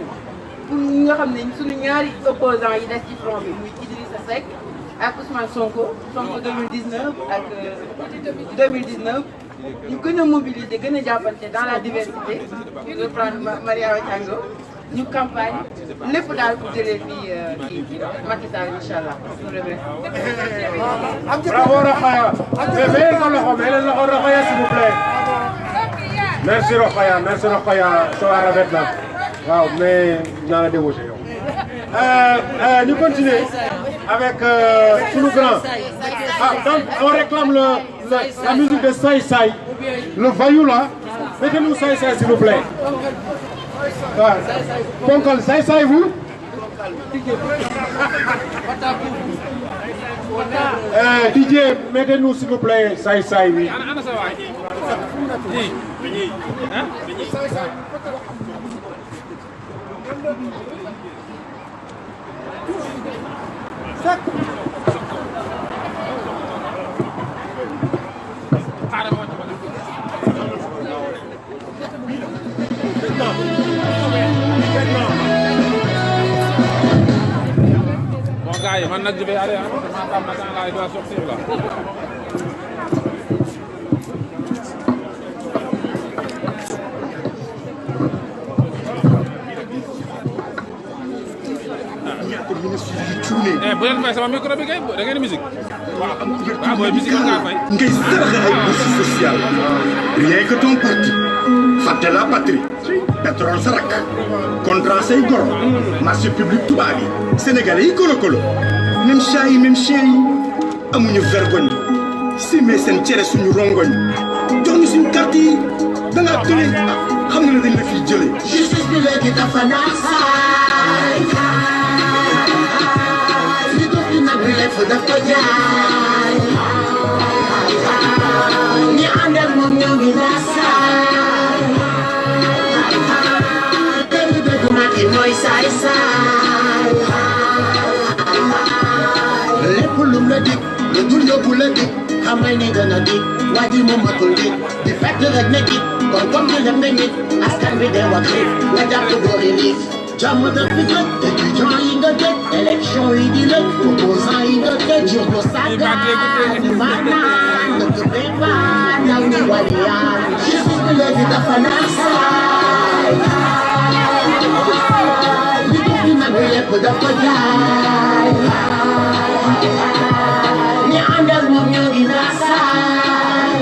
pour ñi nga xam ne suñu ñaari opposants yi des ci front bi muy Idrissa Seck ak Ousmane Sonko 2019 ak 2019 ñu gën a mobiliser gën a jàppante dans la diversité pour reprendre Mariama Thiango ñu campagne lépp daal pour jëlee fii Macky Sall incha allah. Bravo Rokhaya. Mais leen loxo Rokhaya s'il vous plaît. Merci Rokhaya sa waa rafet na waaw mais naa la débauché yow. Ñu continuer avec sunu grand. Donc on réclame la musique de Saï Saï, le voyou là. Mettez-nous Saï Saï s'il vous plaît. waaw ponkal Saï Saï vous. DJ, mettez-nous s'il vous plaît Saï Saï oui. Bon gars yi, man nag je vais aller parce que ma femme maintenant là, elle doit sortir là. Bu leen fay sama micro bi kay da ngeen di musique. waaw booy musique nga fay. ngay saraxe ay bourse sociale rien que ton parti fàtte la patrie pétrole sa rakk contrat say goro marché public tubaab yi sénégalais yi kolo kolo même chat yi même chien yi amuñu vergogne simee seen cere suñu rongoñ jox ñu suñu carte yi da ngaa tële xam nga ne dañ la fiy jëlee. justice bi léegi dafa naax saay li dox li nag bi lépp daf ko jaay ñi ànd ak moom ñoo ngi naax saay dëgg dëgg Macky mooy saay saay lépp lum la dig lu dul yóbbu la dig xamal ni dana dig waa ji mu matul dig di fekk rek ne dig kon comme di lem ne nit askan bi dee wax xiif nga jàpp góori liif jàmm daf fi gëj étudiant yi nga gëj élection yi di lëj opposant yi nga gëj yóbbu sàggaan maanaan dëkk bee baa naw ni waliyaan justice bi léegi dafa naax saay li def di nag bi lépp daf ko jaay ñi ànd ak moom ñoo ngi naax saay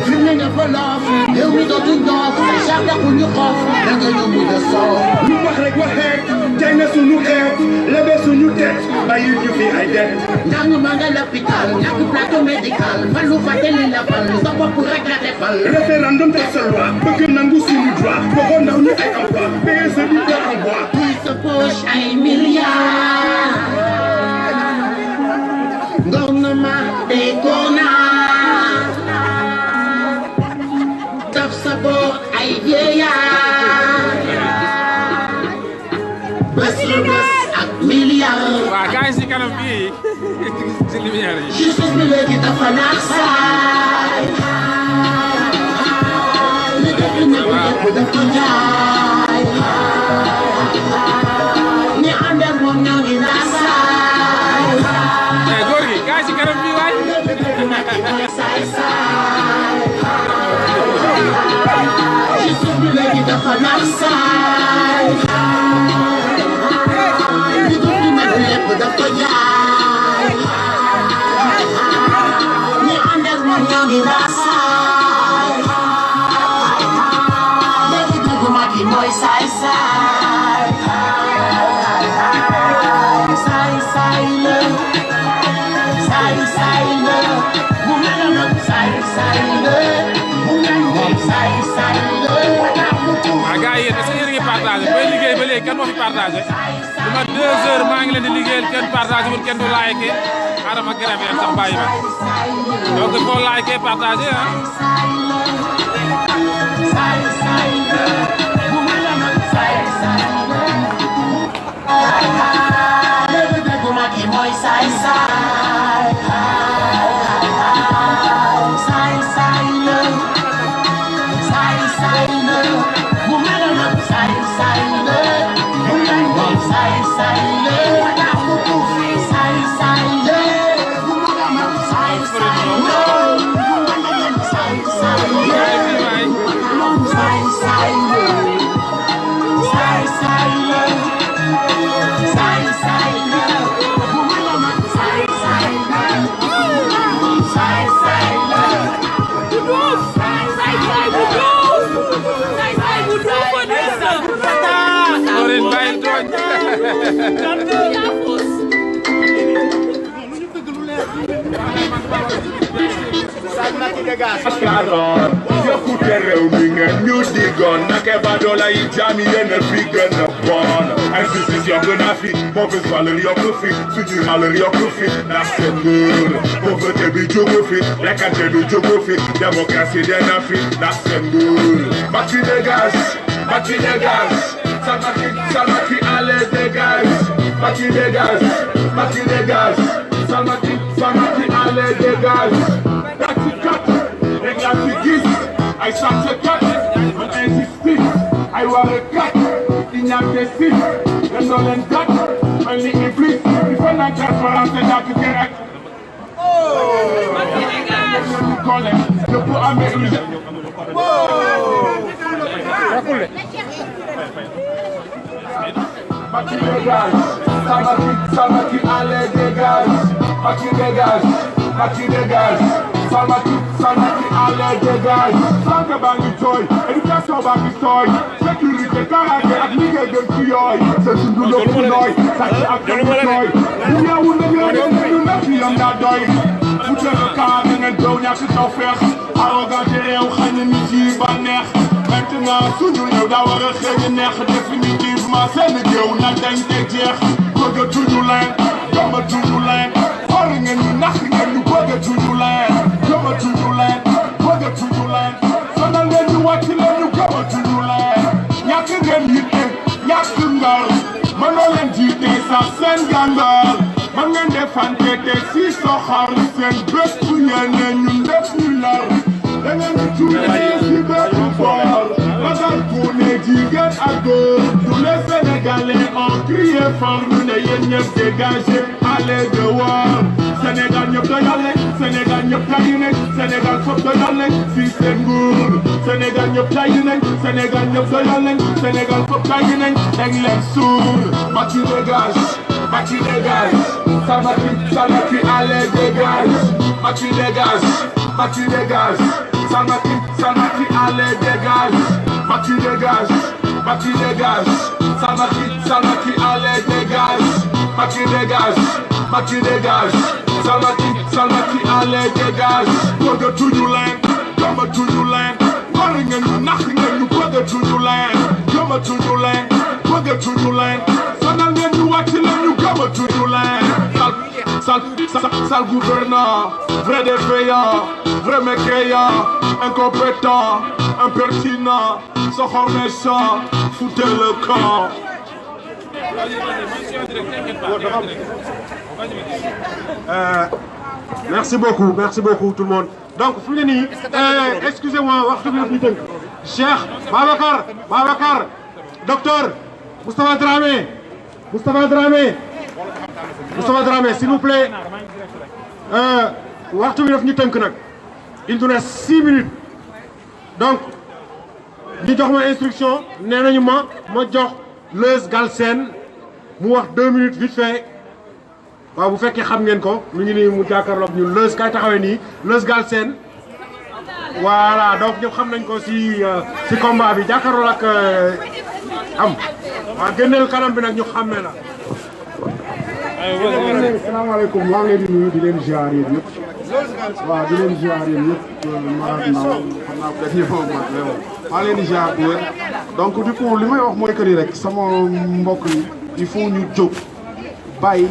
Filmé nga fa loof réew mi dootul doof say charga pour ñu xoof da nga yóbbu de soof lu wax rek waxee tey na suñu xeet lebe suñu tet bàyyi ñu fi ay det ndax ñu ma nga l'hôpital ñàkk plateau médical man lu fa teli la fal sa bopp rek la defal référendum teg sa loi bëgg nangu suñu droit waxoon ndaw ñu ay emploi payer sa du de emploi tuy sa poche ay milliards gouvernement décona taf sa boor ay vieillard bés lu bés ak milliards waaw gars yi si kanam bii ci lumière yi. justice bi léegi dafa naax saay li def li ñëw yëpp dafa jaay ñi ànd ak moom ñoo ngi naax saay góor gi gars yi si kanam bii waay. justice bi léegi dafa naax saay li def li ñëw yëpp dafa jaay ñi ànd ak moom ñoo ngi naax saay léegi dëgg Macky mooy kenn moo fi partagé lu ma 2 heures maa ngi leen di liggéeyal kenn partagé wul kenn du like xaaral ma grève yam sax bàyyi ma donc il faut like partagé Askaraar yokkute réew mi ngeen ñu diggoon naka ba doole yi jaami yéen a fi gën a bon institution gën a fi mauvaise valeur yokku fi suñu valeur yokku fi ndax seen nguur pauvreté bi jógu fi lekkante bi jógu fi démocratie dina fi ndax seen nguur Macky dégage Macky dégage Salmaki allez dégage Macky dégage Macky dégage Salmaki allez dégage I shot a cut, an empty stick. I want a cut, in your stick. And all and cut, only in please. If I'm not cut for us, then I can get it. Oh, call it. You put a make Macky dégage, Salmaki allez dégage. Macky dégage, Macky dégage. Salmaki allez dégage. Santé baa ngi tooy, éducation baa ngi tooy, sécurité kaaraange ak liggéey gën ci yooy. Sa dundu lépp nooy, sàcc ak gën nooy. Bu yeewul na ñu nekk yam daa doy. Fu tëdd kaa da ngeen dow ñàkk taw feex. Arrogant réew xañ na nit yi ba neex. Maintenant suñu réew daa war a xëy neex. Définitivement seen géew na dañ te jeex. Bëggatuñu leen, gëmatuñu leen. Xool ngeen ñu nax ngeen ñu bëggatuñu leen. Gëmatuñu leen, bëggatuñu leen. Sonal leen ñu wàcc leen ñu gëmatuñu leen. Ñàkk ngeen yitte, ñàkk ngor. Mënoo leen jiite sax seen gàngoor. Man ngeen defante te si soxor seen bés bu yéene ñun def ñu lor. Da ngeen di tuulee si bépp boor. Ragal ku ne jigéen ak góor. Tous les Sénégalais ont crié fort ñu ne yéen ñëpp dégagez, allez dehors. Sénégal ñëpp doyal nañ, Sénégal ñëpp tayi nañ, Sénégal foog doyal nañ si seen nguur. Sénégal ñëpp tayi nañ, Sénégal ñëpp doyal nañ, Sénégal foog tayi nañ, dañ leen suur. Macky dégage, Macky dégage, Salmaki allez dégage. Macky dégage, Macky dégage, Salmaki allez dégage. Macky dégage, Macky dégage, Salmaki allez dégage. Macky dégage, Macky dégage, Salmaki allez dégage. Bëggatuñu leen, gëmatuñu leen. War ngeen ñu nax ngeen ñu bëggatuñu leen. Gëmatuñu leen, bëggatuñu leen. Sonal ngeen ñu wàcc leen ñu gëmatuñu leen. Sale gouvernant, vrai défaillant, vrai mécréant, incompétent, impertinent, soxor méchant, foutez le camp. Merci beaucoup tout le monde. Donc fu mu ne nii excusez-moi waxtu bi daf ñu tënk. Cheikh Babacar docteur Moustapha Dramé s'il vous plaît waxtu bi daf ñu tënk nag. Il nous reste 6 minutes donc ñu jox ma instruction nee nañu ma jox Leuz Galsen mu wax 2 minutes vite fait. waaw bu fekkee xam ngeen ko mu ngi nii mu jàkkaarloog ñun Leuz kay taxawee nii Leuz Galsen voilà donc ñëpp xam nañ ko si combat bi jàkkaarloo ak am waaw génneel kanam bi nag ñu xàmmee la. salaamaaleykum maa ngi leen di nuyu di leen ziar yéen ñëpp waaw di leen ziar yéen ñëpp Mara Ndaw xam naa ko def yëpp maa leen di ziar bu wér donc du coup li may wax mooy que ni rek sama mbokk yi il faut ñu jóg bàyyi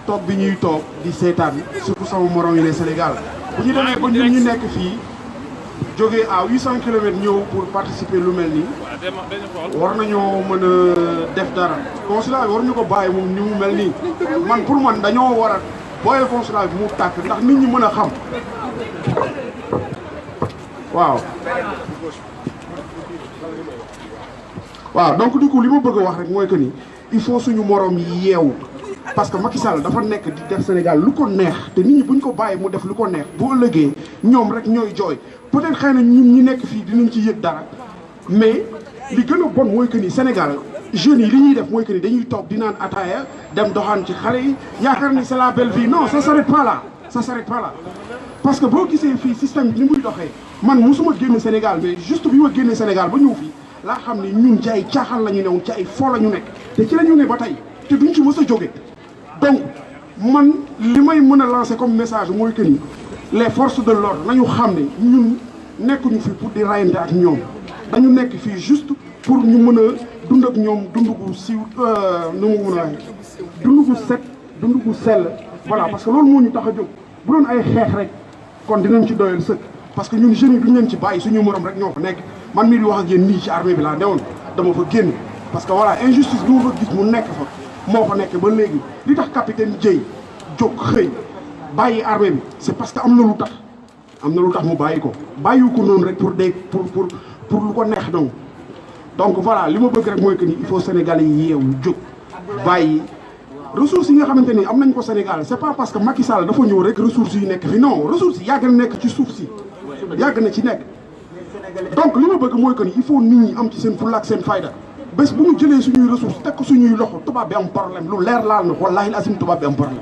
toog bi ñuy toog di seetaan surtout sama morom yi ne Sénégal bu ñu demee ba ñun ñu nekk fii jógee à 800 kilomètres ñëw pour participer lu mel nii war nañoo mën a def dara consulat bi war ñu ko bàyyi moom ni mu mel nii man pour man dañoo war a booyee consulat bi mu tàkk ndax nit ñi mën a xam waaw donc du coup li ma bëgg a wax rek mooy que ni il faut suñu morom yi yeewu parce que Macky Sall dafa nekk di def Sénégal lu ko neex te nit ñi buñ ko bàyyi mu def lu ko neex bu ëllëgee ñoom rek ñooy jooy peut-être xëy na ñun ñi nekk fii dinañ ci yëg dara mais li gën a bon mooy que ni Sénégal jeunes yi li ñuy def mooy que ni dañuy toog di naan ataaya dem doxaan ci xale yi yaakaar ni c'est la belle vie non ça s'arrête pas là ça s'arrête pas là parce que boo gisee fii système bi ni muy doxee man mosuma génn Sénégal mais juste bi ma génnee Sénégal ba ñëw fii laa xam ni ñun ci ay caaxaan la ñu newoon ci ay fo la ñu nekk te ci la ñu ne ba tey te duñ ci mës a jóge donc man li may mën a lancer comme message mooy que ni les forces de l'ordre nañu xam ne ñun nekkuñu fi pour di rayante ak ñoom dañu nekk fii juste pour ñu mën a dund ak ñoom dund gu siiw nu mu mën a waxee dund gu set dund gu sell voilà parce que loolu moo ñu tax a jóg bu doon ay xeex rek kon dinañ ci doyal sëkk parce que ñun jeunes yi duñ leen ci bàyyi suñu morom rek ñoo fa nekk man mii di wax ak yéen nii ci armée bi laa newoon dama fa génn parce que voilà injustice bi ma fa gis mu nekk fa moo fa nekk ba léegi li tax capitaine Dièye jóg xëy bàyyi armée bi c'est parce que am na lu tax mu bàyyi ko bàyyiwu ko noonu rek pour lu ko neex donc voilà li ma bëgg rek mooy que ni il faut Sénégalais yi yeewu jóg bàyyi ressources yi nga xamante ni am nañ ko Sénégal c'est pas parce que Macky Sall dafa ñëw rek ressources yi nekk fi non ressources yi yàgg na nekk ci suuf si yàgg na ci nekk donc li ma bëgg mooy que ni il faut nit ñi am ci seen fulla ak seen fayda bés bu ñu jëlee suñuy ressources teg ko suñuy loxo tubaab bi am problème lu leer laal na wallaahi asim tubaab bi am problème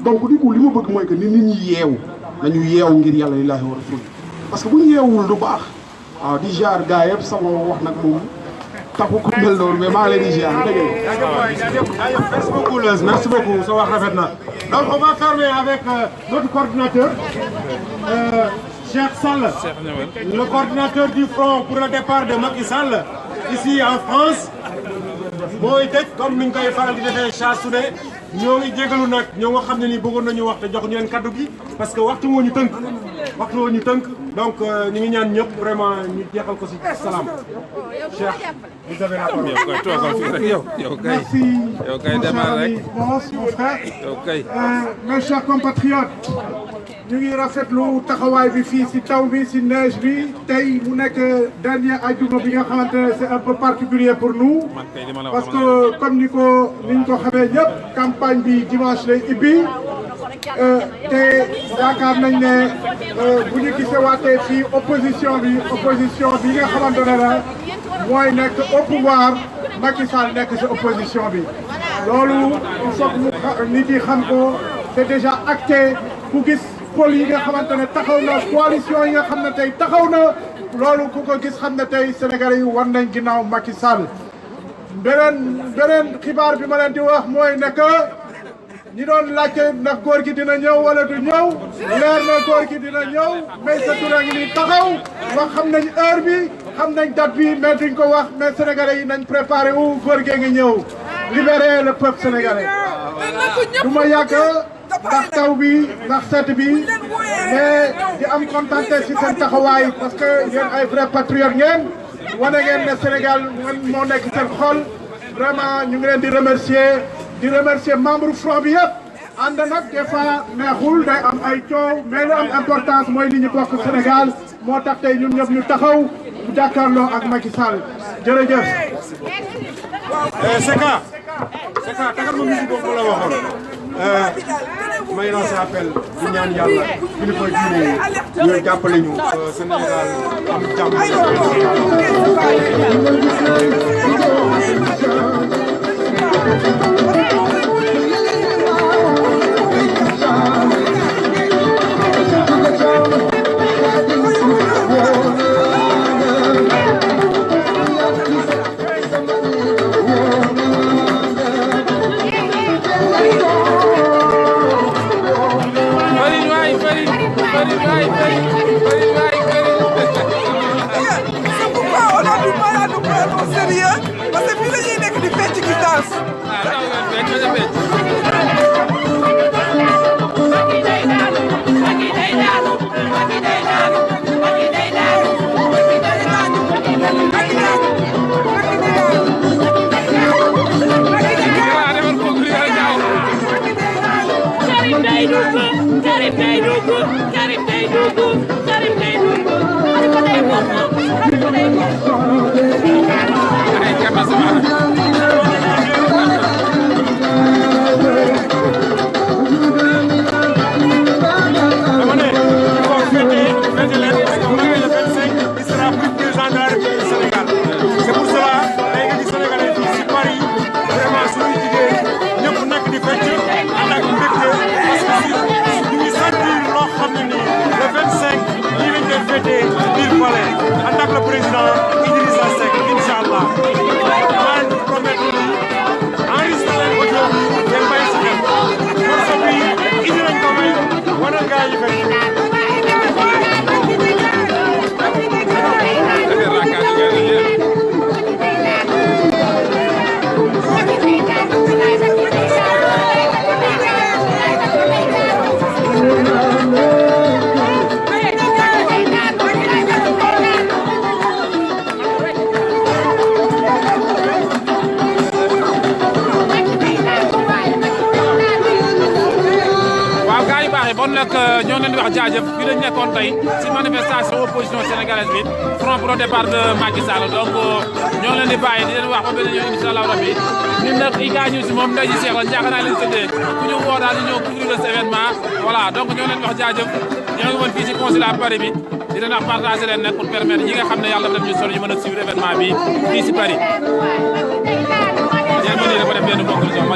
donc du coup li ma bëgg mooy que ni nit ñi yeewu nañu yeewu ngir yàlla lillaahi wa rasul parce que bu ñu yeewul du baax waaw di jaar gars yëpp sama wax nag moom taxu ko mel noonu mais maa ngi leen di jaar dëgg merci beaucoup Leuz merci beaucoup sa wax rafet na donc on va fermer avec notre coordinateur Cheikh Sall le coordinateur du front pour le départ de Macky Sall ici en France mooy tëj comme ni ñu koy faral di defee saa su ne ñoo ngi jégalu nag ñoo nga xam ne ni bëggoon nañu wax te jox ñu leen kaddu gi parce que waxtu woo ñu tënk donc ñu ngi ñaan ñëpp vraiment ñu jeexal ko si salaam Cheikh vous avez la parole. Merci mon ami mon frère mes chers compatriotes ñu ngi rafetlu taxawaay bi fii si taw bi si neige bi tey mu nekk dernier ajuma bi nga xamante ne c'est un peu particulier pour nous parce que comme niñ ko xamee ñëpp campagne bi dimanche lay ibbi te yaakaar nañ ne bu ñu gisee waatee fii opposition bi nga xamante ne la mooy nekk au pouvoir Macky Sall nekk si opposition bi loolu il faut que nit yi xam ko c'est déjà acté ku gis pôle yi nga xamante ne taxaw na coalition yi nga xam ne tey taxaw na loolu ku ko gis xam ne tey Sénégalais yi war nañ ginnaaw Macky Sall beneen xibaar bi ma leen di wax mooy nekk ñi doon laajte ndax góor gi dina ñëw wala du ñëw leer na góor gi dina ñëw mais sa tur a ngi nii taxaw wax xam nañ heure bi xam nañ date bi mais duñ ko wax mais Sénégalais yi nañ préparé wu góor gee ngi ñëw libérer le peuple sénégalais du ma yàgg ndax taw bi ndax set bi mais di am contenté ci seen taxawaay parce que yéen ay vrai patriote ngeen wane ngeen ne Sénégal moo nekk seen xol vraiment ñu ngi leen di remercier membre front bi yëpp ànd nag des fois neexul day am ay coow mais lu am importance mooy li ñu bokk Sénégal moo tax tey ñun ñëpp ñu taxaw bu jàkkaarloo ak Macky Sall jërëjëf. Seka tagal ma musique boobu la waxoon may lancé appel di ñaan yàlla kilifa diine yi ñu jàppale ñu Sénégal am Fari Karim day dugg Karim day dugg Karim day dugg Karim day dugg Khalifa day bokk Khalifa day le président Idrissa Seck, Inch'Allah. Je promets enregistrer aujourd'hui des maïs pour ce pays, il y a un commun, on a gagné. bon nag ñoo leen di wax jaajëf bi lañ nekkoon tey ci manifestation opposition sénégalaise bi front pour le départ de Macky Sall donc ñoo leen di bàyyi di leen wax ba beneen yoon incha allah rabbi ñun nag i gaa ñu si moom nday ji seex la njaaxanaa leen tëddee ku ñu woo daal di ñëw couvrir cet événement voilà donc ñoo leen wax jaajëf ñoo ngi woon fii ci consulat Paris bi di leen wax partager leen nag pour permettre ñi nga xam ne yàlla def ñu solo ñu mën a suivre événement bi fii ci Paris yéen mën dafa def benn conclusion ma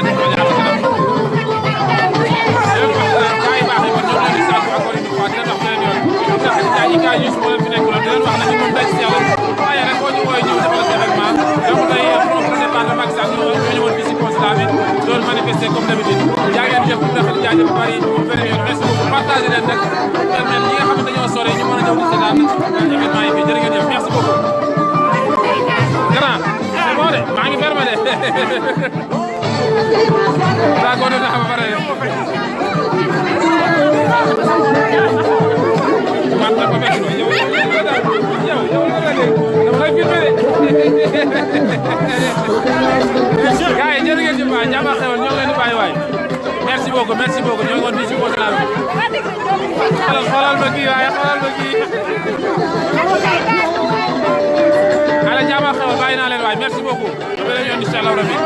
yi gaa yi su ma leen fi nekk loolu di leen wax ne ñun moom day ci yàlla waaye rek boo ñu woowee ñëw defal cet événement donc tey front pour le départ de Macky Sall ñoo ñëwoon fii ci consulat bi doon manifester comme d'habitude jaa ngeen jëf pour defal jaajëf bari moom beneen yoon merci beaucoup partagé leen rek permettre ñi nga xam ne dañoo sore ñu mën a ñëw di seetaan événement yi fii jërë ngeen jëf merci beaucoup grand c'est bon de maa ngi fermé de daa ko doon xam ba pare gars yi jërë ngeen jëf waay jàmm ak xewal ñoo ngi leen di bàyyi waay merci beaucoup ñoo ngi woon fii si consulat bi xoolal ma kii waaye xoolal ma kii ala jàmm ak xewal bàyyi naa leen waay merci beaucoup ba beneen yoon incha allah rabbi